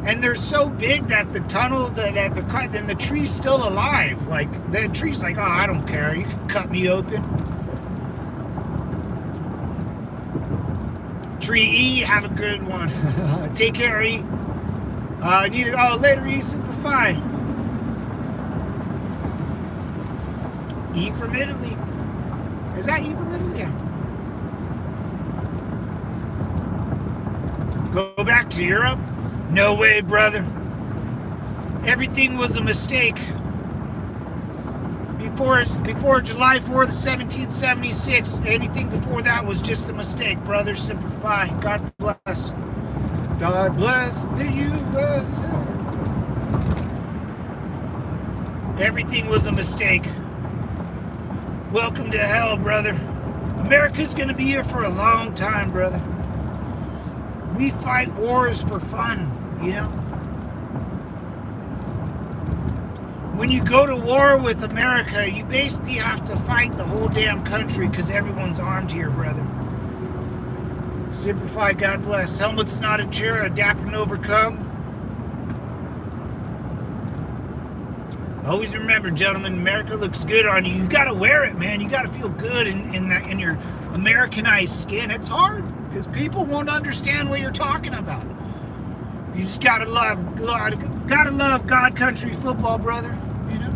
And they're so big that the tunnel, then the tree's still alive. Like, the tree's like, oh, I don't care. You can cut me open. Tree E, have a good one. Take care, E. Later, E, SuperFi. E from Italy. Is that E from Italy? Yeah. Go back to Europe? No way, brother. Everything was a mistake. Before July 4th, 1776, anything before that was just a mistake, brother. SuperFi. God bless. God bless the USA. Everything was a mistake. Welcome to hell, brother. America's gonna be here for a long time, brother. We fight wars for fun, you know? When you go to war with America, you basically have to fight the whole damn country because everyone's armed here, brother. SuperFi, God bless. Helmet's not a chair, adapt and overcome. Always remember, gentlemen, America looks good on you. You gotta wear it, man. You gotta feel good in your Americanized skin. It's hard because people won't understand what you're talking about. You just gotta love God country football, brother. You know,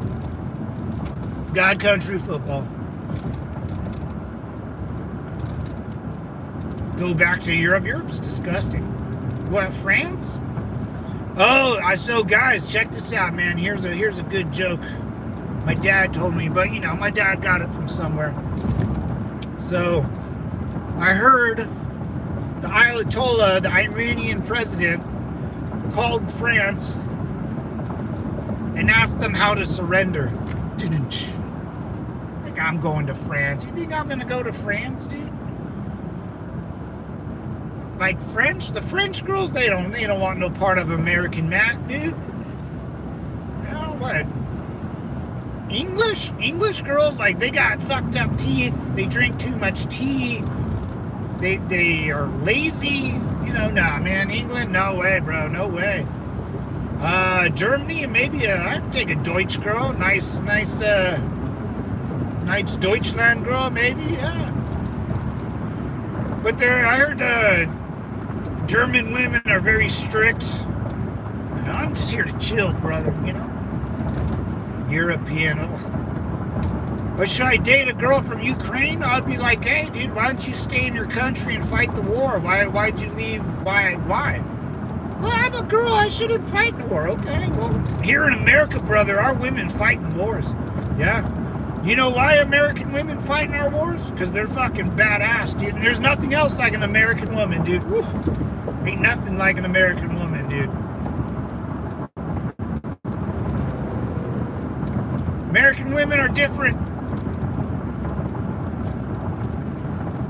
God country football. Go back to Europe. Europe's disgusting. What, France? Oh, so guys, check this out, man. Here's a good joke. My dad told me, but you know, my dad got it from somewhere. So, I heard the Ayatollah, the Iranian president, called France and asked them how to surrender. Like, I'm going to France. You think I'm gonna go to France, dude? Like the French girls, they don't want no part of American mat, dude. You know what? English girls, like, they got fucked up teeth. They drink too much tea. They are lazy. You know, nah, man. England, no way, bro, no way. Germany, maybe I'd take a Deutsch girl, nice Deutschland girl, maybe, yeah. But I heard German women are very strict. I'm just here to chill, brother, you know. European. But should I date a girl from Ukraine? I'd be like, hey, dude, why don't you stay in your country and fight the war? Why'd you leave? Why? Well, I'm a girl. I shouldn't fight in the war. Okay, well, here in America, brother, our women fight in wars. Yeah. You know why American women fight in our wars? Because they're fucking badass, dude. And there's nothing else like an American woman, dude. Woo. Ain't nothing like an American woman, dude. American women are different.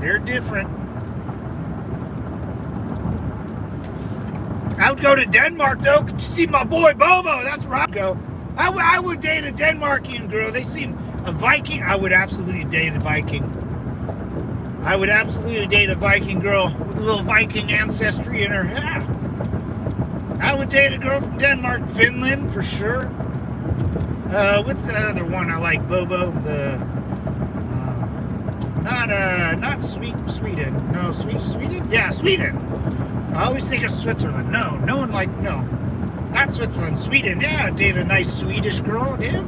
They're different. I would go to Denmark, though. Could you see my boy Bobo? That's where I'd go. I would date a Denmarkian girl. They seem... A Viking? I would absolutely date a Viking. I would absolutely date a Viking girl with a little Viking ancestry in her. Yeah. I would date a girl from Denmark. Finland, for sure. What's that other one I like, Bobo? Not Sweden. No, Sweden? Yeah, Sweden. I always think of Switzerland. No one like, no. Not Switzerland, Sweden. Yeah, I'd date a nice Swedish girl, dude.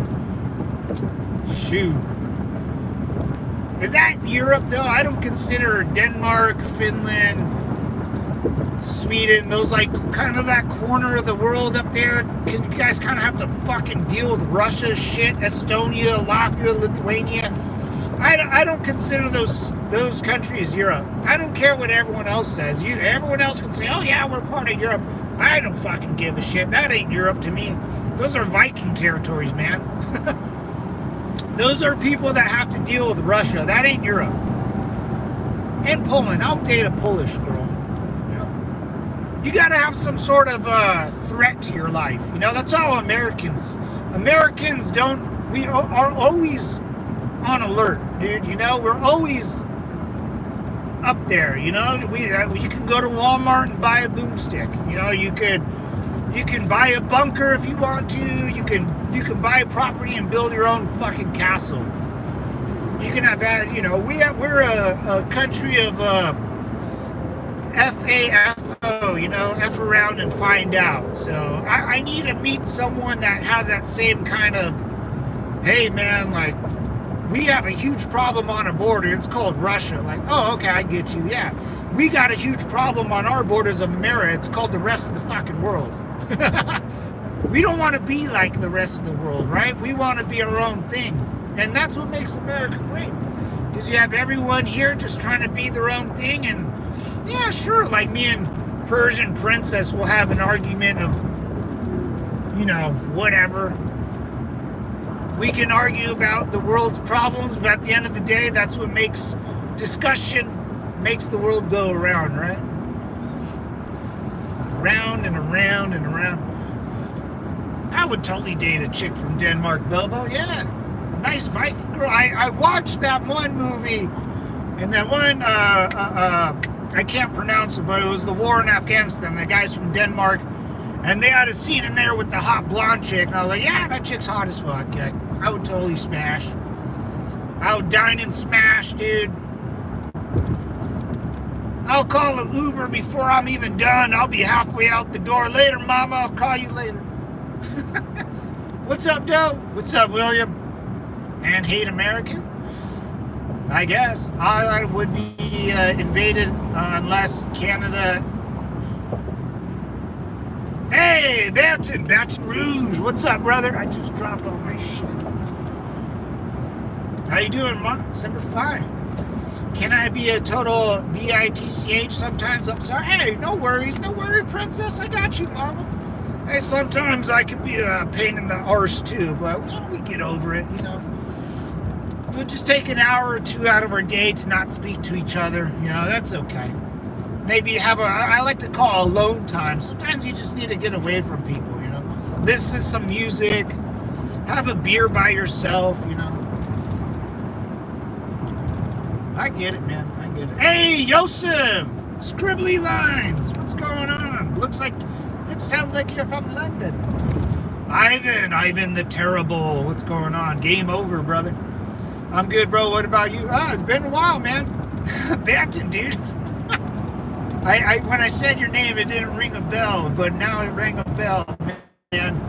Shoot. Is that Europe, though? I don't consider Denmark, Finland, Sweden, those, like, kind of that corner of the world up there. Can you guys kind of have to fucking deal with Russia shit, Estonia, Latvia, Lithuania? I don't consider those countries Europe. I don't care what everyone else says. Everyone else can say, oh yeah, we're part of Europe. I don't fucking give a shit. That ain't Europe to me. Those are Viking territories, man. Those are people that have to deal with Russia. That ain't Europe. And Poland. I'll date a Polish girl. Yeah. You gotta have some sort of threat to your life. You know, that's all Americans. Americans we are always on alert, dude. You know, we're always up there. You know, you can go to Walmart and buy a boomstick. You know, you can buy a bunker if you want to. You can buy a property and build your own fucking castle. You can have that. You know, we're a country of FAFO. You know, F around and find out. So I need to meet someone that has that same kind of, hey man, like, we have a huge problem on a border. It's called Russia. Like, oh, okay, I get you. Yeah. We got a huge problem on our borders of America. It's called the rest of the fucking world. We don't want to be like the rest of the world, right? We want to be our own thing. And that's what makes America great. Because you have everyone here just trying to be their own thing. And yeah, sure, like me and Persian Princess will have an argument of, you know, whatever. We can argue about the world's problems, but at the end of the day, that's what makes discussion, makes the world go around, right? Around and around and around. I would totally date a chick from Denmark, Bobo. Yeah, nice Viking girl. I watched that one movie, and that one, I can't pronounce it, but it was the war in Afghanistan. The guys from Denmark, and they had a scene in there with the hot blonde chick, and I was like, yeah, that chick's hot as fuck. Yeah, I would totally smash. I would dine and smash, dude. I'll call an Uber before I'm even done. I'll be halfway out the door. Later, mama. I'll call you later. What's up, Doe? What's up, William? And hate American? I guess. I would be invaded unless Canada... Hey, Baton Rouge. What's up, brother? I just dropped all my shit. How you doing, SuperFi? Can I be a total bitch sometimes? I'm sorry. Hey, no worries, princess. I got you, mama. Hey, sometimes I can be a pain in the arse too, but we get over it, you know. We'll just take an hour or two out of our day to not speak to each other. You know, that's okay. Maybe have I like to call alone time. Sometimes you just need to get away from people, you know. Listen to some music. Have a beer by yourself, you know. I get it, man. I get it. Hey, Yosef! Scribbly lines! What's going on? It sounds like you're from London. Ivan the Terrible. What's going on? Game over, brother. I'm good, bro. What about you? It's been a while, man. Bampton, dude. When I said your name, it didn't ring a bell, but now it rang a bell, man.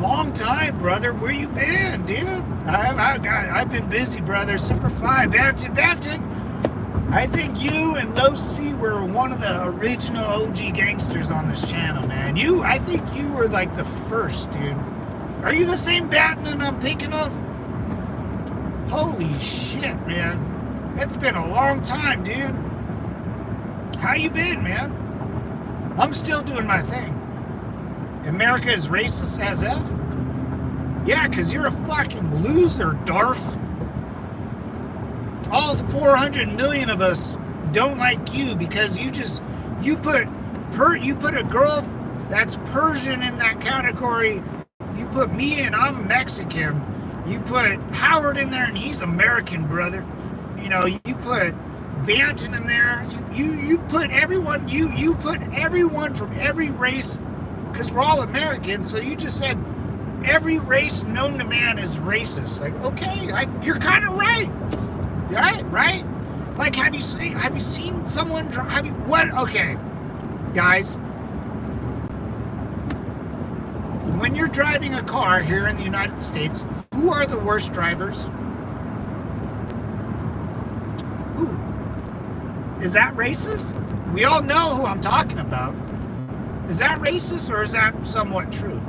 Long time, brother. Where you been, dude? I've been busy, brother. SuperFi, Bampton. I think you and Low C were one of the original OG gangsters on this channel, man. I think you were like the first, dude. Are you the same Bampton I'm thinking of? Holy shit, man. It's been a long time, dude. How you been, man? I'm still doing my thing. America is racist as F? Yeah, because you're a fucking loser, Darf. All 400 million of us don't like you because you put a girl that's Persian in that category. You put me in, I'm Mexican. You put Howard in there and he's American, brother. You know, you put Banton in there. You put everyone, you put everyone from every race, because we're all Americans, so you just said every race known to man is racist. Like, okay, you're kind of right. Right? Like, have you seen someone drive? What? Okay, guys. When you're driving a car here in the United States, who are the worst drivers? Who? Is that racist? We all know who I'm talking about. Is that racist or is that somewhat true?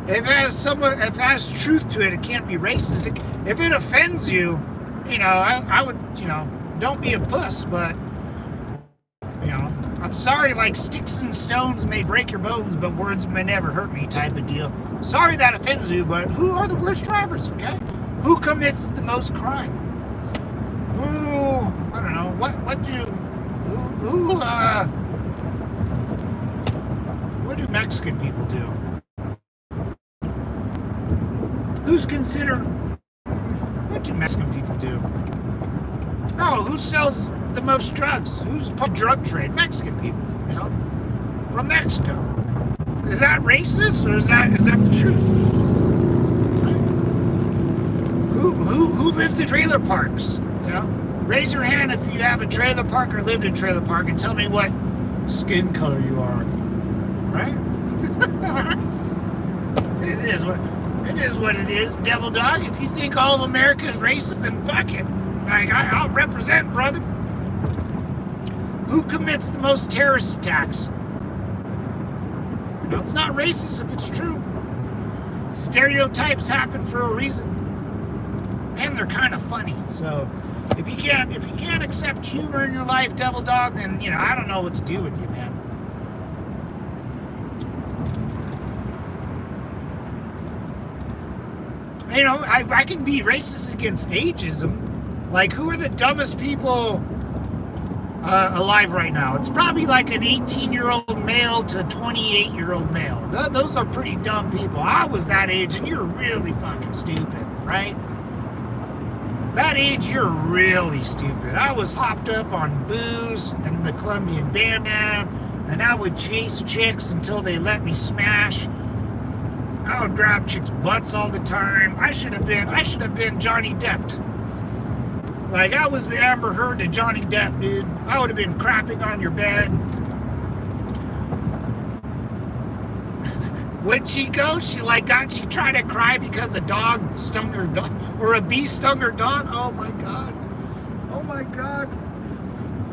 If it has truth to it, it can't be racist. If it offends you, you know, I would, you know, don't be a puss, but, you know, I'm sorry, like sticks and stones may break your bones, but words may never hurt me type of deal. Sorry that offends you, but who are the worst drivers, okay? Who commits the most crime? Who, I don't know, what do Mexican people do? Who's considered, what do Mexican people do? Oh, who sells the most drugs? Who's the drug trade? Mexican people, you know, from Mexico. Is that racist or is that the truth? Who lives in trailer parks? You know, raise your hand if you have a trailer park or lived in a trailer park, and tell me what skin color you are. Right? It is what it is, devil dog. If you think all of America is racist, then fuck it. Like, I'll represent, brother. Who commits the most terrorist attacks? You know, it's not racist if it's true. Stereotypes happen for a reason, and they're kind of funny. So, if you can't accept humor in your life, devil dog, then, you know, I don't know what to do with you, man. You know, I can be racist against ageism. Like, who are the dumbest people alive right now? It's probably like an 18-year-old male to a 28-year-old male. Those are pretty dumb people. I was that age, and you're really fucking stupid, right? That age, you're really stupid. I was hopped up on booze and the Colombian bandana, and I would chase chicks until they let me smash. I would grab chicks' butts all the time. I should have been Johnny Depp. Like, I was the Amber Heard to Johnny Depp, dude. I would have been crapping on your bed. Where'd she go? She tried to cry because a dog stung her dog, or a bee stung her dog. Oh my God.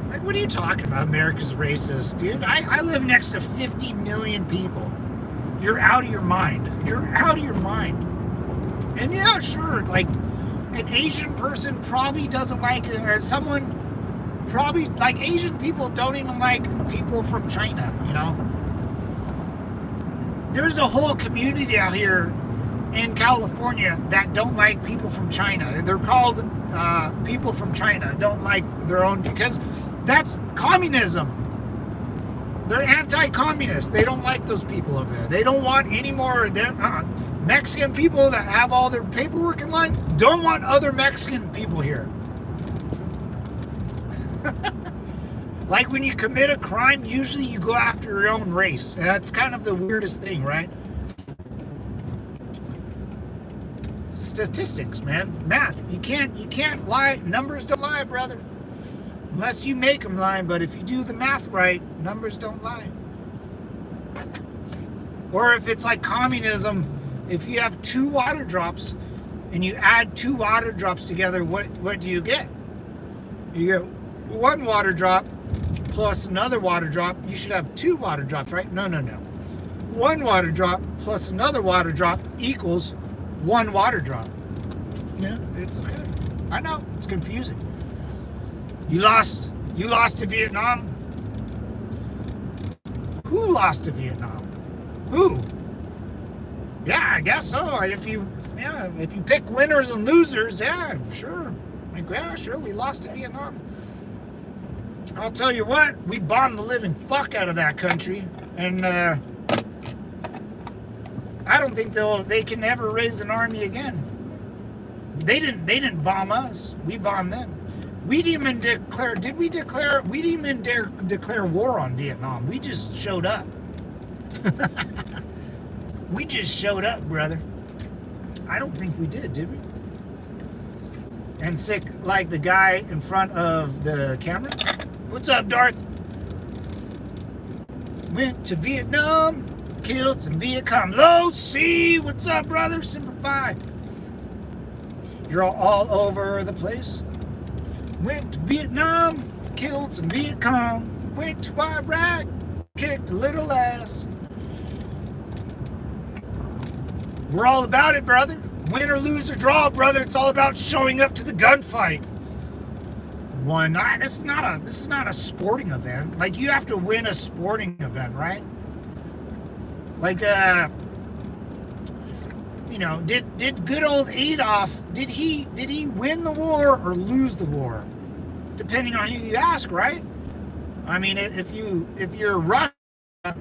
Like, what are you talking about? America's racist, dude. I live next to 50 million people. You're out of your mind. And yeah, sure, like, an Asian person probably doesn't like it, or someone probably, like, Asian people don't even like people from China, you know? There's a whole community out here in California that don't like people from China. They're called people from China, don't like their own, because that's communism. They're anti-communist. They don't like those people over there. They don't want any more. Mexican people that have all their paperwork in line don't want other Mexican people here. Like, when you commit a crime, usually you go after your own race. That's kind of the weirdest thing, right? Statistics, man. Math. You can't lie. Numbers don't lie, brother. Unless you make them lie, but if you do the math right, numbers don't lie. Or if it's like communism, if you have 2 water drops and you add 2 water drops together, what do you get? You get 1 water drop plus another water drop. You should have 2 water drops, right? No. 1 water drop plus another water drop equals 1 water drop. Yeah, it's okay. I know, it's confusing. You lost to Vietnam? Who lost to Vietnam? Who? Yeah, I guess so. If you pick winners and losers, yeah, sure. Like, yeah, sure, we lost to Vietnam. I'll tell you what, we bombed the living fuck out of that country, and I don't think they can ever raise an army again. They didn't bomb us. We bombed them. We didn't even declare. Did we declare? We didn't even declare war on Vietnam. We just showed up. We just showed up, brother. I don't think we did we? And sick like the guy in front of the camera. What's up, Darth? Went to Vietnam, killed some Viet Cong. Low C, what's up, brother? SuperFi. You're all over the place. Went to Vietnam, killed some Viet Cong. Went to Iraq, kicked a little ass. We're all about it, brother. Win or lose or draw, brother. It's all about showing up to the gunfight. This is not a sporting event. Like, you have to win a sporting event, right? Like, did good old Adolf, did he win the war or lose the war? Depending on who you ask, right? I mean, if you're Russia, you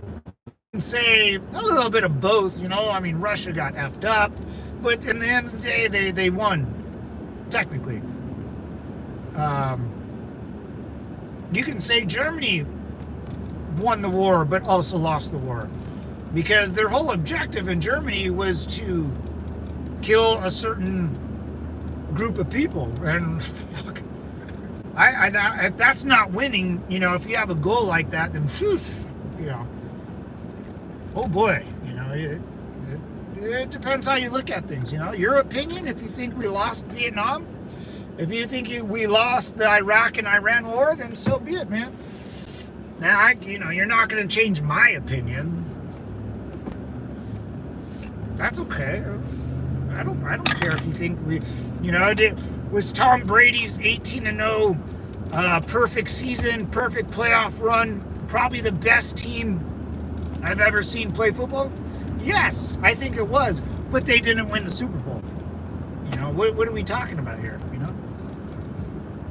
can say a little bit of both, I mean, Russia got effed up, but in the end of the day, they won, technically. You can say Germany won the war, but also lost the war. Because their whole objective in Germany was to kill a certain group of people. And fuck, if that's not winning, if you have a goal like that, then whoosh, oh boy, it depends how you look at things. Your opinion, if you think we lost Vietnam, if you think we lost the Iraq and Iran war, then so be it, man. Now, you're not going to change my opinion. That's okay. I don't care if you think was Tom Brady's 18-0 perfect season, perfect playoff run, probably the best team I've ever seen play football? Yes, I think it was, but they didn't win the Super Bowl. What are we talking about here?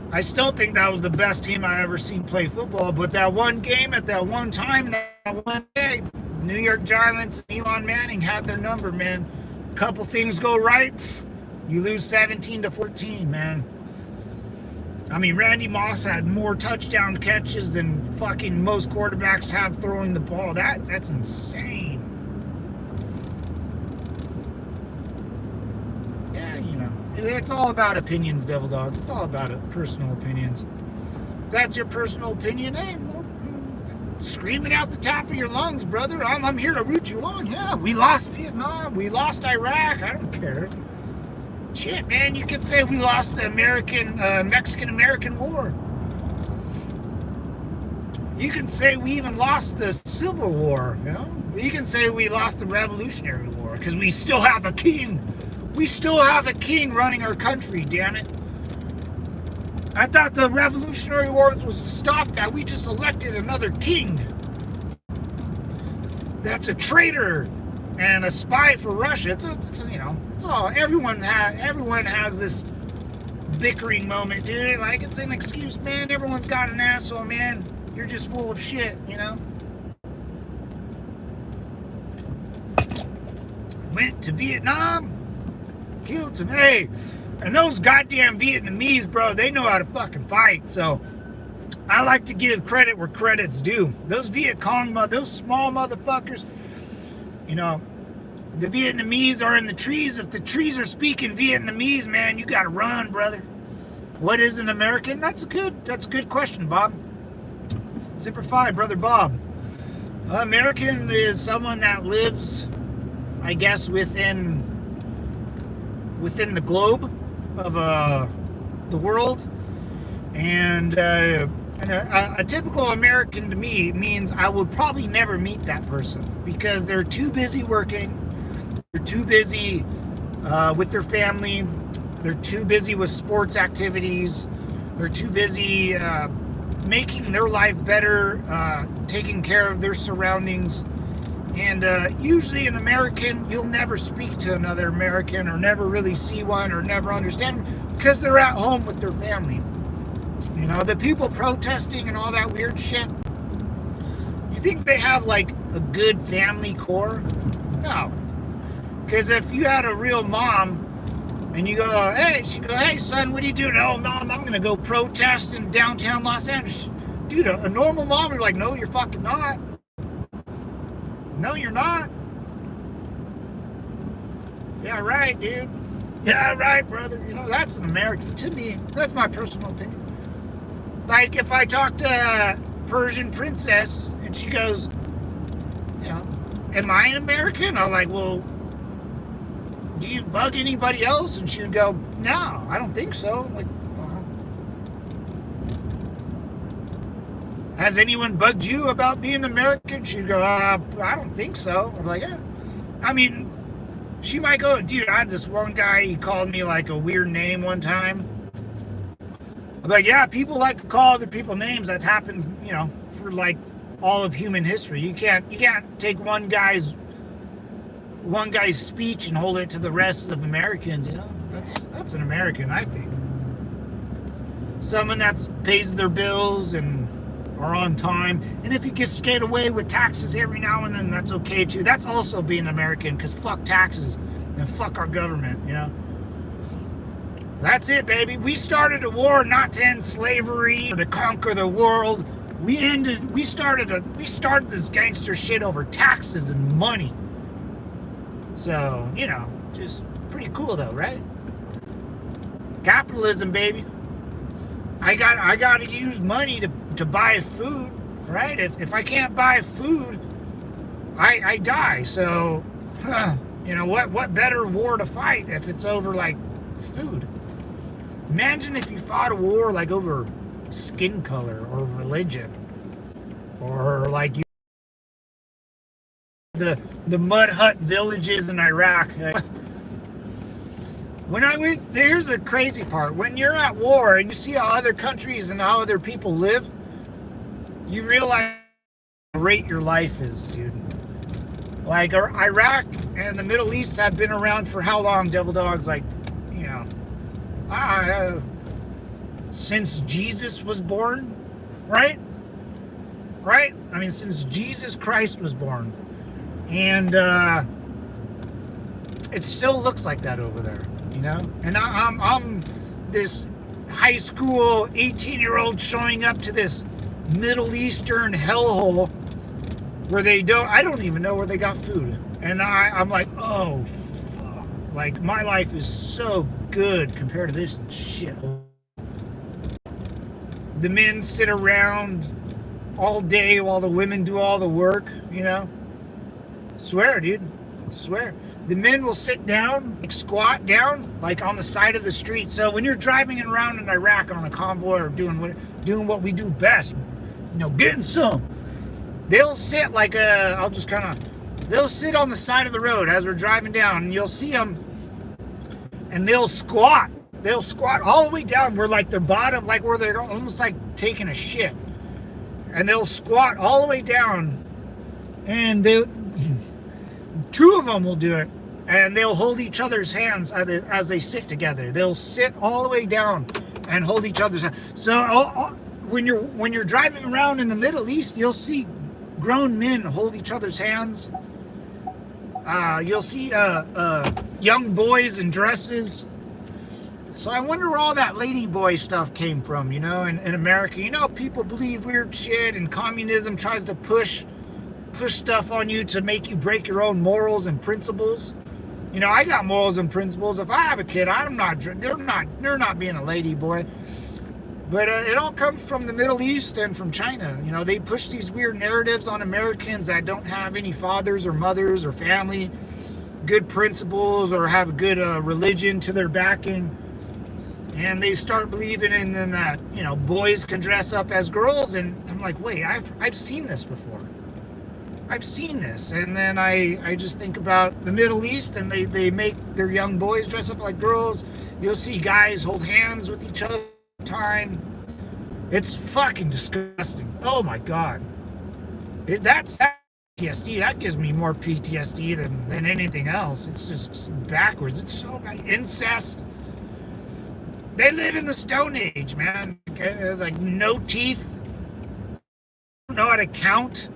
I still think that was the best team I ever seen play football, but that one game at that one time, that one day, New York Giants, Elon Manning had their number, man. Couple things go right, you lose 17-14, man. I mean, Randy Moss had more touchdown catches than fucking most quarterbacks have throwing the ball. That's insane. Yeah, it's all about opinions, Devil Dog. It's all about it, personal opinions. If that's your personal opinion, hey, scream it out the top of your lungs, brother. I'm here to root you on. Yeah, we lost Vietnam. We lost Iraq. I don't care. Shit, man, you could say we lost the Mexican-American War. You can say we even lost the Civil War, You can say we lost the Revolutionary War, because we still have a king. We still have a king running our country, damn it. I thought the Revolutionary War was to stop that. We just elected another king. That's a traitor and a spy for Russia. It's all. Everyone has this bickering moment, dude. Like, it's an excuse, man. Everyone's got an asshole, man. You're just full of shit, Went to Vietnam, killed some. Hey. And those goddamn Vietnamese, bro, they know how to fucking fight. So I like to give credit where credit's due. Those Viet Cong, those small motherfuckers, the Vietnamese are in the trees. If the trees are speaking Vietnamese, man, you gotta run, brother. What is an American? That's a good question, Bob. SuperFi, brother Bob. American is someone that lives, I guess, within the globe of the world, and a typical American to me means I would probably never meet that person because they're too busy working, they're too busy with their family, They're too busy with sports activities. They're too busy making their life better, taking care of their surroundings. And usually an American, you'll never speak to another American or never really see one or never understand them because they're at home with their family. You know, the people protesting and all that weird shit, you think they have like a good family core? No. Because if you had a real mom and you go, hey, she go, hey son, what are you doing? Oh, mom, I'm going to go protest in downtown Los Angeles. Dude, a normal mom would be like, no, you're fucking not. No, you're not. Yeah, right, dude. Yeah, right, brother. You know, that's an American. To me, that's my personal opinion. Like, if I talk to a Persian princess and she goes, you know, am I an American? I'm like, well, do you bug anybody else? And she would go, no, I don't think so. I'm like, has anyone bugged you about being American? She'd go, I don't think so. I'm like, yeah. I mean, she might go, dude, I had this one guy, he called me like a weird name one time. I'm like, yeah, people like to call other people names. That's happened, you know, for like all of human history. You can't take one guy's speech and hold it to the rest of Americans, you know. That's an American, I think. Someone that pays their bills and are on time, and if you get scared away with taxes every now and then, that's okay too. That's also being American, because fuck taxes and fuck our government, you know. That's it, baby. We started a war not to end slavery or to conquer the world. We started this gangster shit over taxes and money. So, you know, just pretty cool though, right? Capitalism, baby. I got to use money to buy food, right? If I can't buy food, I die. So, you know, what better war to fight if it's over like food? Imagine if you fought a war like over skin color or religion, or like the mud hut villages in Iraq. When I went, here's the crazy part. When you're at war and you see how other countries and how other people live, you realize how great your life is, dude. Like, Iraq and the Middle East have been around for how long, Devil Dogs? Like, you know, since Jesus was born, right? Right? I mean, since Jesus Christ was born. And it still looks like that over there. You know, and I'm this high school 18-year-old showing up to this Middle Eastern hellhole where I don't even know where they got food, and I'm like, oh, fuck. Like, my life is so good compared to this shithole. The men sit around all day while the women do all the work, you know. Swear, dude, swear. The men will sit down, like squat down, like on the side of the street. So when you're driving around in Iraq on a convoy or doing what we do best, you know, getting some, they'll sit like they'll sit on the side of the road as we're driving down, and you'll see them, and they'll squat. They'll squat all the way down where like their bottom, like where they're almost like taking a shit. And they'll squat all the way down, and two of them will do it. And they'll hold each other's hands as they sit together. They'll sit all the way down and hold each other's hands. So when you're driving around in the Middle East, you'll see grown men hold each other's hands. You'll see young boys in dresses. So I wonder where all that lady boy stuff came from, you know, in America. You know, people believe weird shit, and communism tries to push stuff on you to make you break your own morals and principles. You know, I got morals and principles. If I have a kid, they're not being a lady boy. But it all comes from the Middle East and from China. You know, they push these weird narratives on Americans that don't have any fathers or mothers or family, good principles, or have a good religion to their backing. And they start believing in that, you know, boys can dress up as girls. And I'm like, wait, I've seen this before. I've seen this, and then I just think about the Middle East, and they make their young boys dress up like girls. You'll see guys hold hands with each other all the time. It's fucking disgusting. Oh my god. That's PTSD. That gives me more PTSD than anything else. It's just backwards. It's so bad. Incest. They live in the Stone Age, man. Like no teeth. They don't know how to count.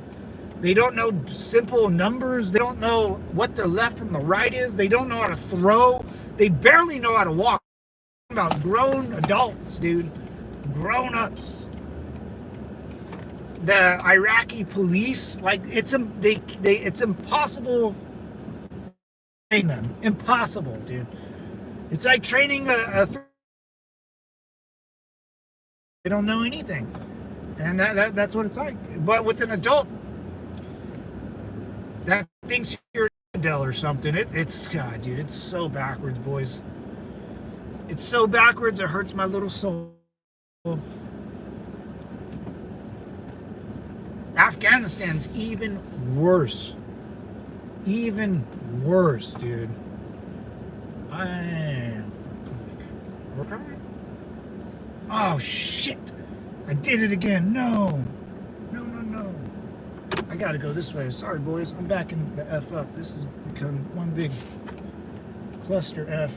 They don't know simple numbers. They don't know what the left from the right is. They don't know how to throw. They barely know how to walk. I'm talking about grown adults, dude. Grown-ups. The Iraqi police, like it's impossible to train them. Impossible, dude. It's like training they don't know anything, and that's what it's like. But with an adult that thinks you're a Adele or something, it's God, dude. It's so backwards, boys. It's so backwards. It hurts my little soul. Afghanistan's even worse. Even worse, dude. Okay. Oh, shit. I did it again. No. No. I gotta go this way. Sorry, boys. I'm backing the F up. This has become one big cluster F.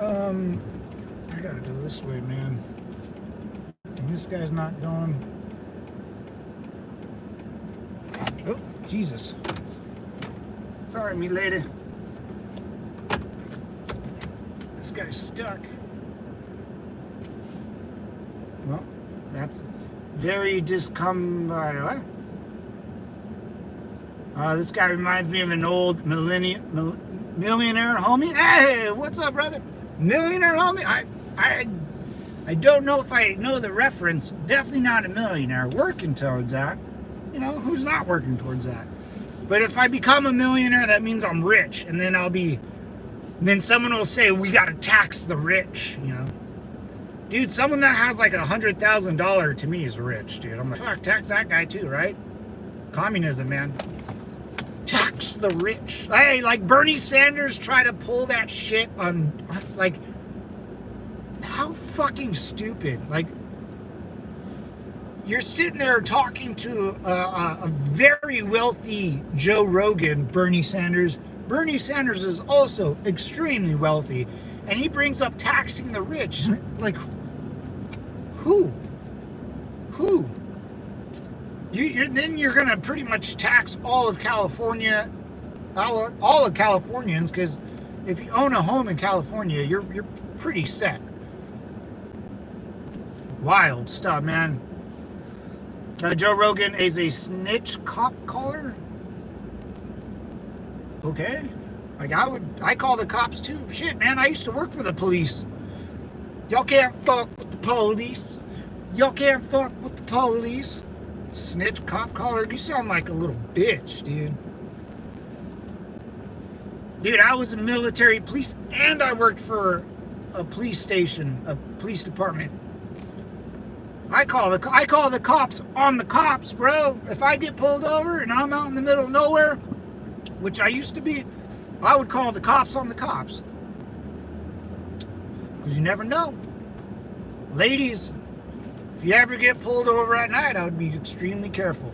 I gotta go this way, man. And this guy's not going. Oh, Jesus. Sorry, me lady. This guy's stuck. Well, that's very this guy reminds me of an old millionaire homie. Hey, what's up, brother? Millionaire homie? I don't know if I know the reference. Definitely not a millionaire. Working towards that. You know, who's not working towards that? But if I become a millionaire, that means I'm rich. And then someone will say, we got to tax the rich, you know? Dude, someone that has like $100,000 to me is rich, dude. I'm like, fuck, tax that guy too, right? Communism, man. Tax the rich. Hey, like Bernie Sanders tried to pull that shit on, like, how fucking stupid. Like, you're sitting there talking to a very wealthy Joe Rogan, Bernie Sanders. Bernie Sanders is also extremely wealthy, and he brings up taxing the rich. Like, who? Then you're gonna pretty much tax all of California, all of Californians, because if you own a home in California, you're pretty set. Wild stuff, man. Joe Rogan is a snitch cop caller. Okay. Like I call the cops too. Shit, man, I used to work for the police. Y'all can't fuck with the police. Y'all can't fuck with the police. Snitch cop caller. You sound like a little bitch, dude. Dude, I was in military police and I worked for a police station, a police department. I call the cops on the cops, bro. If I get pulled over and I'm out in the middle of nowhere, which I used to be, I would call the cops on the cops. Because you never know. Ladies, if you ever get pulled over at night, I would be extremely careful.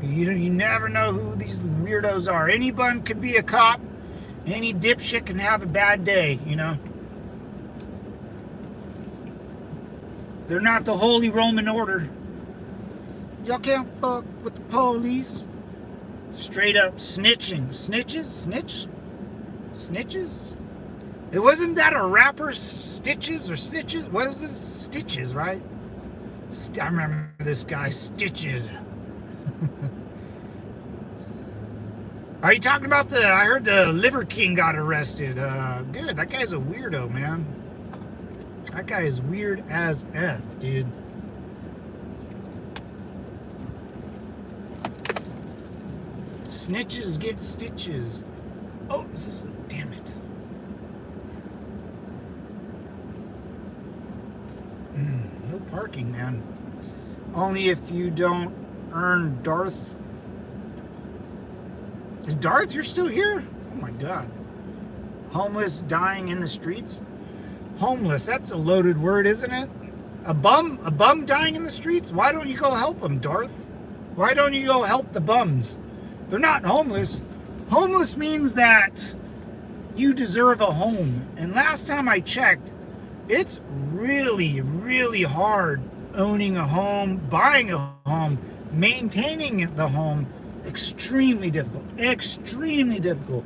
You never know who these weirdos are. Anyone could be a cop. Any dipshit can have a bad day, you know. They're not the Holy Roman Order. Y'all can't fuck with the police. Straight up snitching. Snitches? It wasn't that a rapper, Stitches or Snitches? What is it? Stitches, right? I remember this guy, Stitches. Are you talking about I heard the Liver King got arrested. Good, that guy's a weirdo, man. That guy is weird as F, dude. Snitches get stitches. Oh, damn it. No parking, man. Only if you don't earn Darth Is Darth, you're still here? Oh my God. Homeless dying in the streets? Homeless, that's a loaded word, isn't it? A bum dying in the streets? Why don't you go help them, Darth? Why don't you go help the bums? They're not homeless. Homeless means that you deserve a home. And last time I checked, it's really, really hard owning a home, buying a home, maintaining the home. Extremely difficult. Extremely difficult.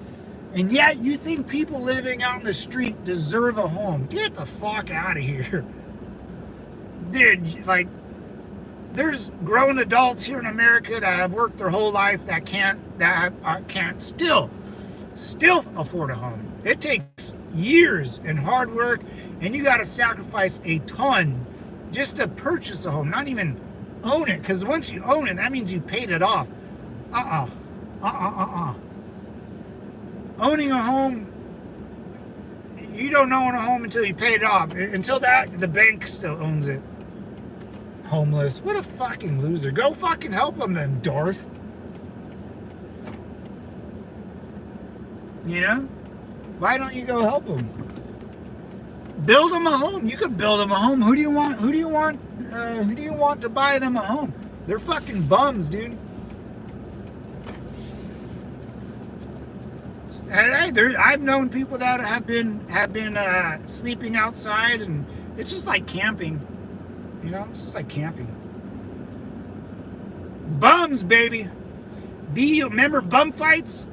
And yet you think people living out in the street deserve a home. Get the fuck out of here. Dude, like, there's grown adults here in America that have worked their whole life that can't still afford a home. It takes years and hard work, and you got to sacrifice a ton just to purchase a home, not even own it. Because once you own it, that means you paid it off. Owning a home, you don't own a home until you pay it off. Until that, the bank still owns it. Homeless. What a fucking loser. Go fucking help them then, Darth. You know? Why don't you go help them? Build them a home. You could build them a home. Who do you want to buy them a home? They're fucking bums, dude. I've known people that have been sleeping outside, and it's just like camping. You know, it's just like camping. Bums, baby. Remember bum fights?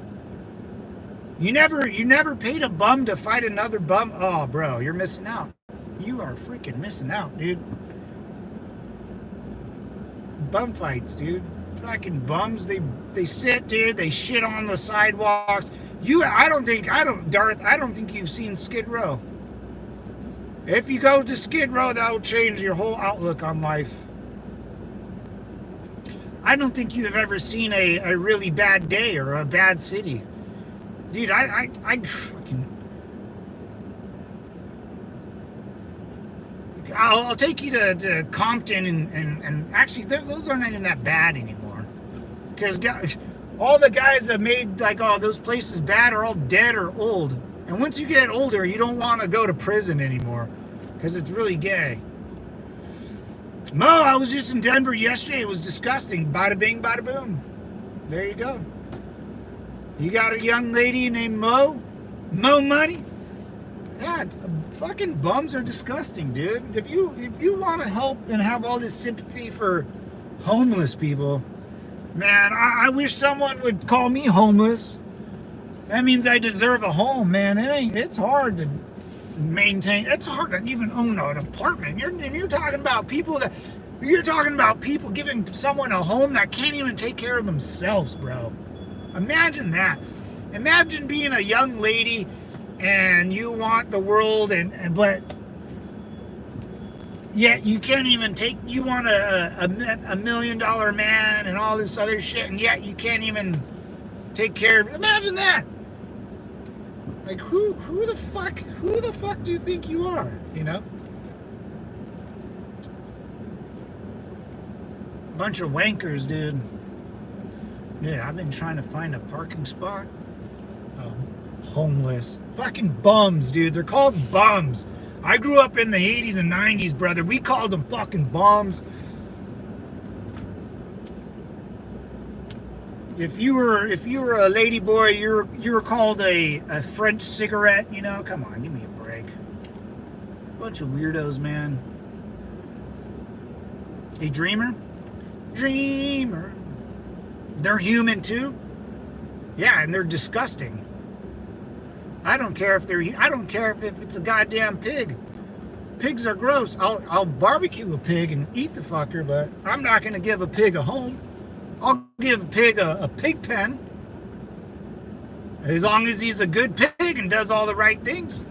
You never paid a bum to fight another bum. Oh, bro, you're missing out. You are freaking missing out, dude. Bum fights, dude. Fucking bums. They sit, dude. They shit on the sidewalks. Darth, I don't think you've seen Skid Row. If you go to Skid Row, that will change your whole outlook on life. I don't think you have ever seen a really bad day or a bad city. Dude, I fucking... I'll take you to Compton and actually, those aren't even that bad anymore. Because all the guys that made, like, oh, those places bad are all dead or old. And once you get older, you don't want to go to prison anymore because it's really gay. Mo, I was just in Denver yesterday. It was disgusting. Bada bing, bada boom. There you go. You got a young lady named Mo Money. Yeah, fucking bums are disgusting, dude. If you want to help and have all this sympathy for homeless people, man, I wish someone would call me homeless. That means I deserve a home, man. It's hard to maintain. It's hard to even own an apartment. You're talking about people giving someone a home that can't even take care of themselves, bro. Imagine that. Imagine being a young lady and you want the world but yet you can't even you want a $1 million man and all this other shit, and yet you can't even take care of it. Imagine that. Like, who the fuck do you think you are, you know? Bunch of wankers, dude. Yeah, I've been trying to find a parking spot. Homeless. Fucking bums, dude. They're called bums. I grew up in the 80s and 90s, brother. We called them fucking bums. If you were a lady boy, you were called a French cigarette, you know? Come on, give me a break. Bunch of weirdos, man. A dreamer? Dreamer. They're human too. Yeah, and they're disgusting. I don't care if it's a goddamn pig. Pigs are gross. I'll barbecue a pig and eat the fucker, but I'm not gonna give a pig a home. I'll give a pig a pig pen. As long as he's a good pig and does all the right things.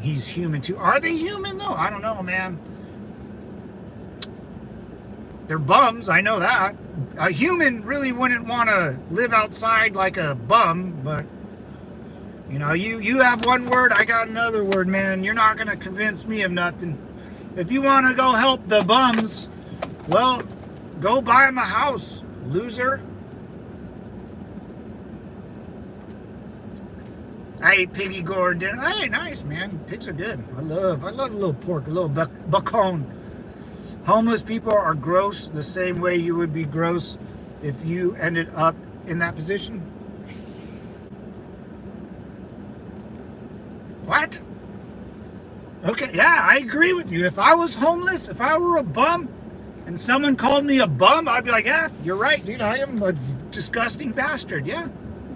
He's human too. Are they human though? I don't know, man. They're bums, I know that. A human really wouldn't want to live outside like a bum, but you know, you have one word, I got another word, man. You're not gonna convince me of nothing. If you want to go help the bums, well, go buy them a house, loser. I ate piggy gourd dinner. Hey, nice, man. Pigs are good. I love a little pork, a little bacon. Homeless people are gross the same way you would be gross if you ended up in that position. What? Okay, yeah, I agree with you. If I was homeless, if I were a bum, and someone called me a bum, I'd be like, yeah, you're right, dude. I am a disgusting bastard. Yeah,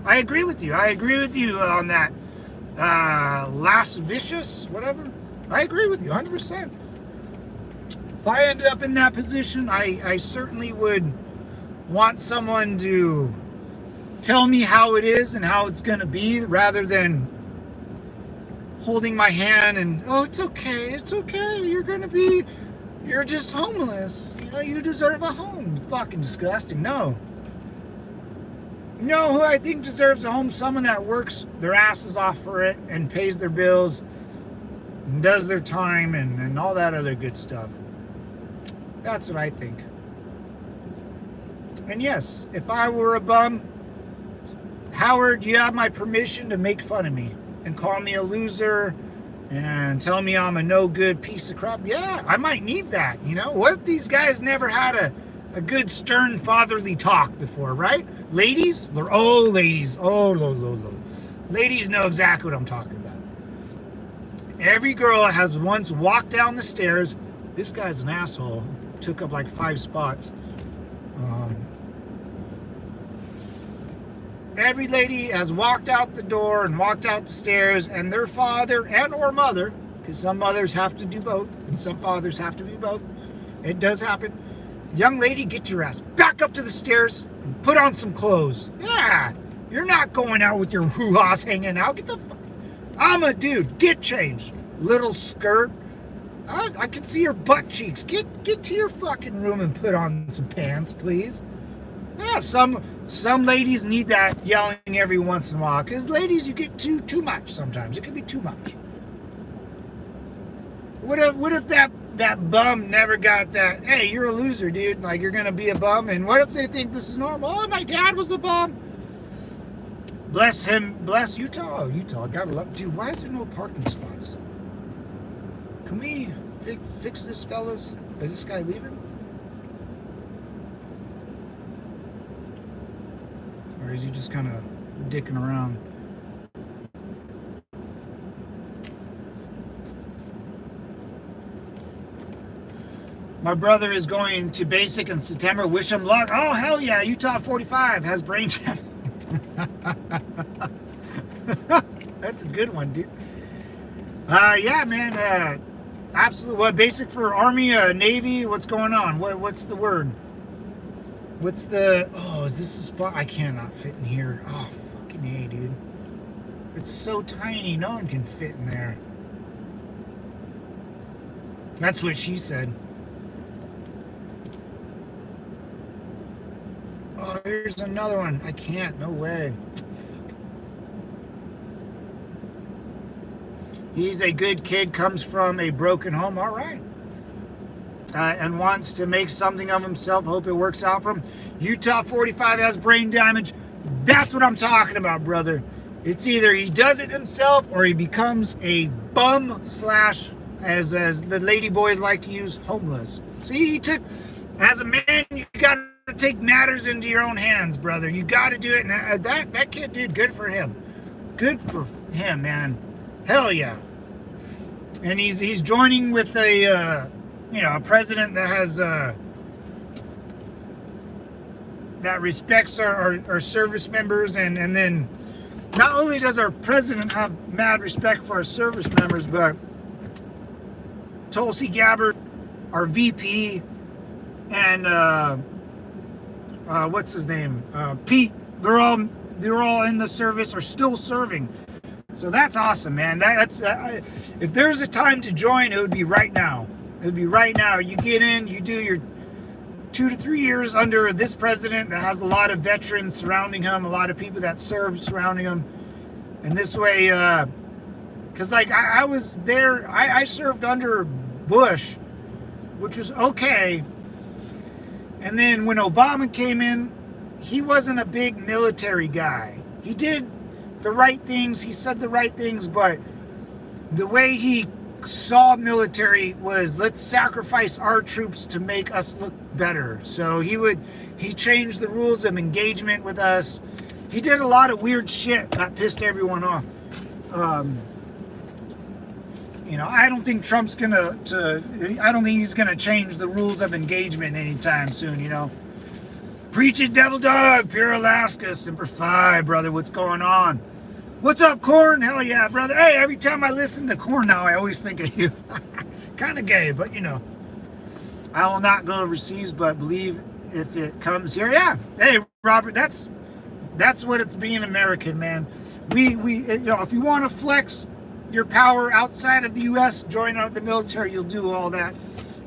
I agree with you. I agree with you on that. Lascivious, whatever. I agree with you 100%. If I ended up in that position, I certainly would want someone to tell me how it is and how it's going to be, rather than holding my hand and, oh, it's okay, you're just homeless, you deserve a home. Fucking disgusting. No. You know who I think deserves a home? Someone that works their asses off for it and pays their bills and does their time and all that other good stuff. That's what I think. And yes, if I were a bum, Howard, you have my permission to make fun of me and call me a loser and tell me I'm a no good piece of crap. Yeah, I might need that. What if these guys never had a good stern fatherly talk before, right? Ladies, ladies know exactly what I'm talking about. Every girl has once walked down the stairs. This guy's an asshole. Took up like 5 spots. Every lady has walked out the door and walked out the stairs, and their father and or mother, because some mothers have to do both and some fathers have to do both. It does happen. Young lady, get your ass back up to the stairs and put on some clothes. Yeah, you're not going out with your hoo-haws hanging out. Get the fuck. I'm a dude. Get changed. Little skirt. I can see your butt cheeks. Get to your fucking room and put on some pants, please. Yeah, some ladies need that yelling every once in a while, because ladies, you get too much sometimes. It can be too much. What if that bum never got that, hey, you're a loser, dude, like you're gonna be a bum, and what if they think this is normal? Oh, my dad was a bum. Bless him, bless Utah. Oh, Utah, gotta love. Dude, why is there no parking spots? Can we fix this, fellas? Is this guy leaving? Or is he just kind of dicking around? My brother is going to basic in September. Wish him luck. Oh, hell yeah. Utah 45 has brain jam. That's a good one, dude. Yeah, man. Absolutely. What, basic for Army, Navy? What's going on? What's the word? What's the... Oh, is this a spot? I cannot fit in here. Oh, fucking A, dude. It's so tiny. No one can fit in there. That's what she said. Oh, here's another one. I can't. No way. Fuck. He's a good kid. Comes from a broken home. All right. And wants to make something of himself. Hope it works out for him. Utah 45 has brain damage. That's what I'm talking about, brother. It's either he does it himself or he becomes a bum slash, as the lady boys like to use, homeless. See, he took, as a man, you got to take matters into your own hands, brother. You got to do it. And that kid, dude, good for him. Good for him, man. Hell yeah. And he's joining with a president that has that respects our service members, and then not only does our president have mad respect for our service members, but Tulsi Gabbard, our VP, and what's his name, Pete, they're all in the service or still serving. So that's awesome, man. That's if there's a time to join, it would be right now. It would be right now. You get in, you do your 2 to 3 years under this president that has a lot of veterans surrounding him, a lot of people that serve surrounding him. And this way, because like I was there, I served under Bush, which was okay. And then when Obama came in, he wasn't a big military guy. He did the right things. He said the right things, but the way he saw military was, let's sacrifice our troops to make us look better. So he changed the rules of engagement with us. He did a lot of weird shit that pissed everyone off. I don't think Trump's I don't think he's gonna change the rules of engagement anytime soon. Preach it, Devil Dog, Pure Alaska, SuperFi, brother. What's going on? What's up, Corn? Hell yeah, brother. Hey, every time I listen to Corn now, I always think of you. Kind of gay, but I will not go overseas, but believe if it comes here. Yeah. Hey, Robert, that's what it's being American, man. We if you want to flex your power outside of the U.S., join the military, you'll do all that.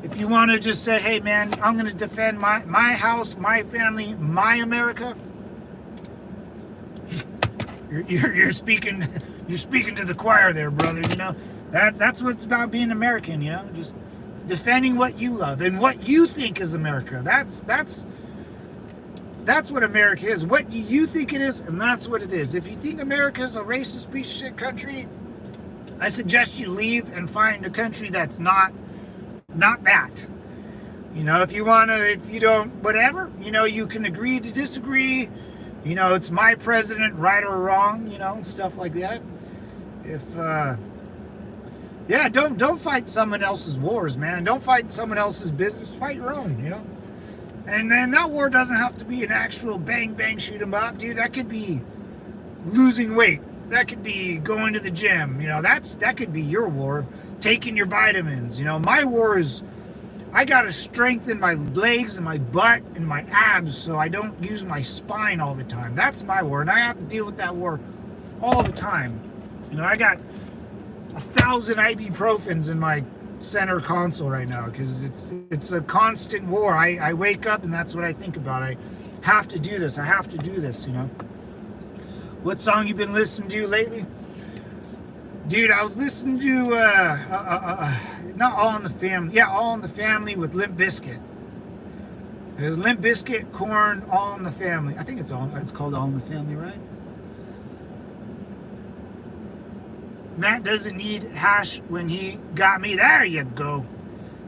If you want to just say, hey, man, I'm going to defend my house, my family, my America, you're speaking to the choir there, brother. That's what it's about being American. Just defending what you love and what you think is America. That's what America is. What do you think it is? And that's what it is. If you think America is a racist piece of shit country, I suggest you leave and find a country that's not that. If you don't, whatever, you can agree to disagree. It's my president, right or wrong, stuff like that. Don't fight someone else's wars, man. Don't fight someone else's business. Fight your own, And then that war doesn't have to be an actual bang, bang, shoot 'em up, dude. That could be losing weight. That could be going to the gym. That could be your war. Taking your vitamins. My war is, I got to strengthen my legs and my butt and my abs so I don't use my spine all the time. That's my war, and I have to deal with that war all the time. I got 1,000 ibuprofens in my center console right now because it's a constant war. I wake up and that's what I think about. I have to do this. I have to do this. What song you been listening to lately? Dude, I was listening to not All in the Family. Yeah, All in the Family with Limp Bizkit. It was Limp Bizkit, Korn, All in the Family. I think it's called All in the Family, right? Matt doesn't need hash when he got me. There you go.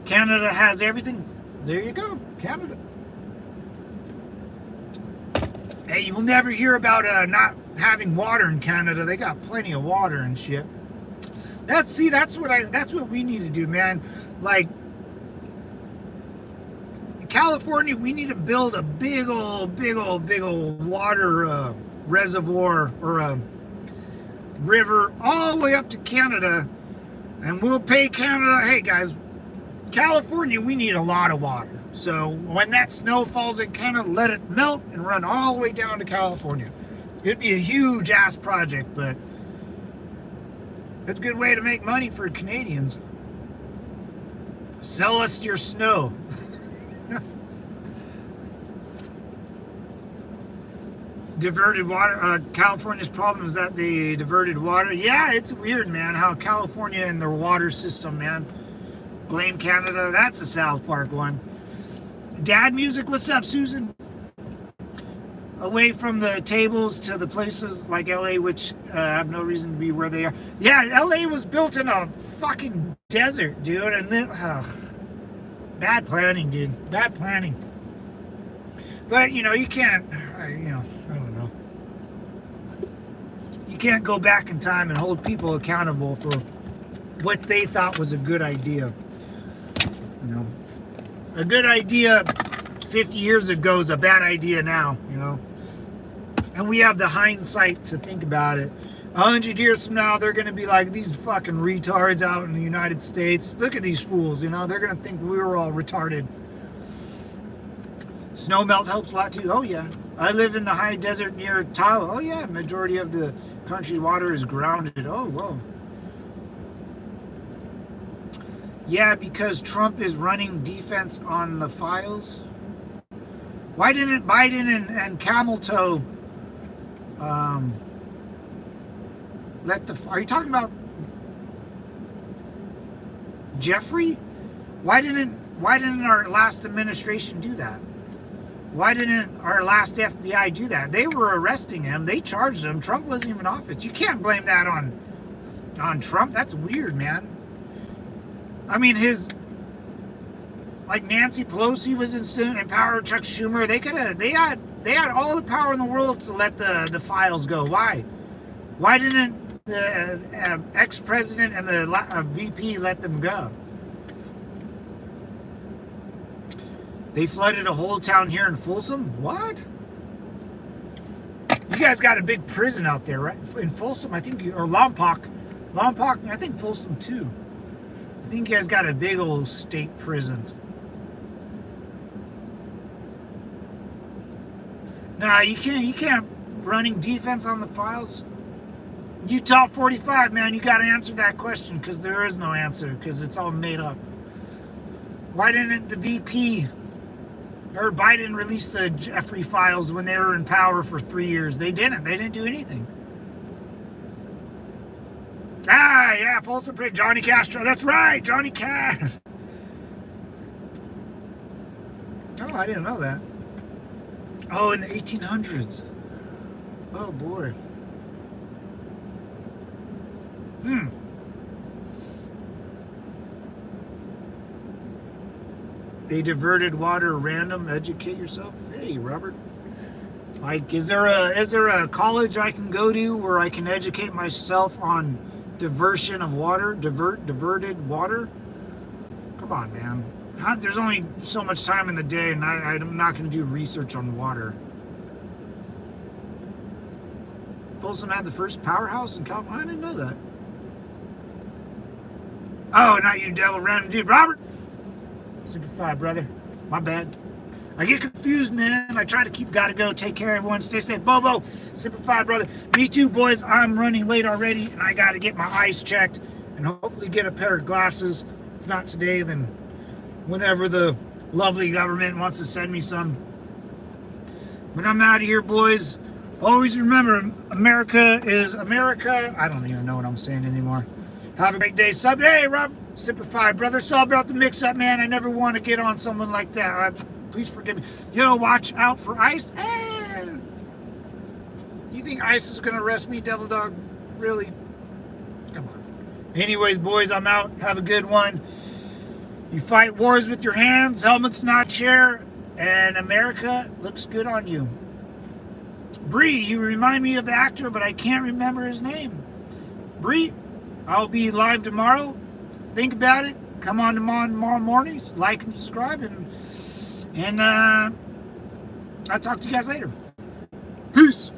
Canada has everything. There you go. Canada. Hey, you will never hear about not having water in Canada. They got plenty of water and shit. That's what we need to do, man. Like California, we need to build a big old water reservoir or a river all the way up to Canada, and we'll pay Canada. Hey guys, California, we need a lot of water. So when that snow falls in Canada, let it melt and run all the way down to California. It'd be a huge ass project, but it's a good way to make money for Canadians. Sell us your snow. Diverted water. California's problem is that they diverted water. Yeah, it's weird, man, how California and their water system, man. Blame Canada. That's a South Park one. Dad music, what's up, Susan? Away from the tables to the places like LA, which have no reason to be where they are. Yeah, LA was built in a fucking desert, dude. And then, bad planning, dude. Bad planning. But, you can't, I don't know. You can't go back in time and hold people accountable for what they thought was a good idea. A good idea 50 years ago is a bad idea now, And we have the hindsight to think about it. 100 years from now, they're going to be like, these fucking retards out in the United States. Look at these fools, They're going to think we were all retarded. Snow melt helps a lot too. Oh, yeah. I live in the high desert near Tahoe. Oh, yeah. Majority of the country water is grounded. Oh, whoa. Yeah, because Trump is running defense on the files. Why didn't Biden and Camel Toe are you talking about Jeffrey? Why didn't our last administration do that? Why didn't our last FBI do that? They were arresting him. They charged him. Trump wasn't even in office. You can't blame that on Trump. That's weird, man. I mean, like Nancy Pelosi was in power. Chuck Schumer. They had all the power in the world to let the files go. Why? Why didn't the ex-president and the VP let them go? They flooded a whole town here in Folsom? What? You guys got a big prison out there, right? In Folsom, I think, or Lompoc. Lompoc, I think Folsom too. I think you guys got a big old state prison. Nah, you can't running defense on the files. Utah 45, man, you got to answer that question because there is no answer because it's all made up. Why didn't the VP or Biden release the JFK Files when they were in power for 3 years? They didn't. They didn't do anything. Ah, yeah, Folsom Prison, Johnny Castro. That's right, Johnny Cash. Oh, I didn't know that. Oh, in the 1800s. Oh, boy. They diverted water random. Educate yourself. Hey, Robert. Like, is there a college I can go to where I can educate myself on diversion of water? Diverted water? Come on, man. There's only so much time in the day, and I'm not going to do research on water. Folsom had the first powerhouse in California. I didn't know that. Oh, not you, devil, random dude, Robert. SuperFi, brother. My bad. I get confused, man. I try to gotta go. Take care, everyone. Stay safe. Bobo, SuperFi, brother. Me too, boys. I'm running late already, and I gotta get my eyes checked and hopefully get a pair of glasses. If not today, then whenever the lovely government wants to send me some. But I'm out of here, boys. Always remember, America is America. I don't even know what I'm saying anymore. Have a great day. Hey, Rob, SuperFi, brother. Sorry about the mix-up, man. I never want to get on someone like that. Please forgive me. Yo, watch out for ICE. You think ICE is going to arrest me, devil dog? Really? Come on. Anyways, boys, I'm out. Have a good one. You fight wars with your hands. Helmets not chair. And America looks good on you. Bree, you remind me of the actor, but I can't remember his name. Bree, I'll be live tomorrow. Think about it. Come on tomorrow mornings. Like and subscribe. And I'll talk to you guys later. Peace.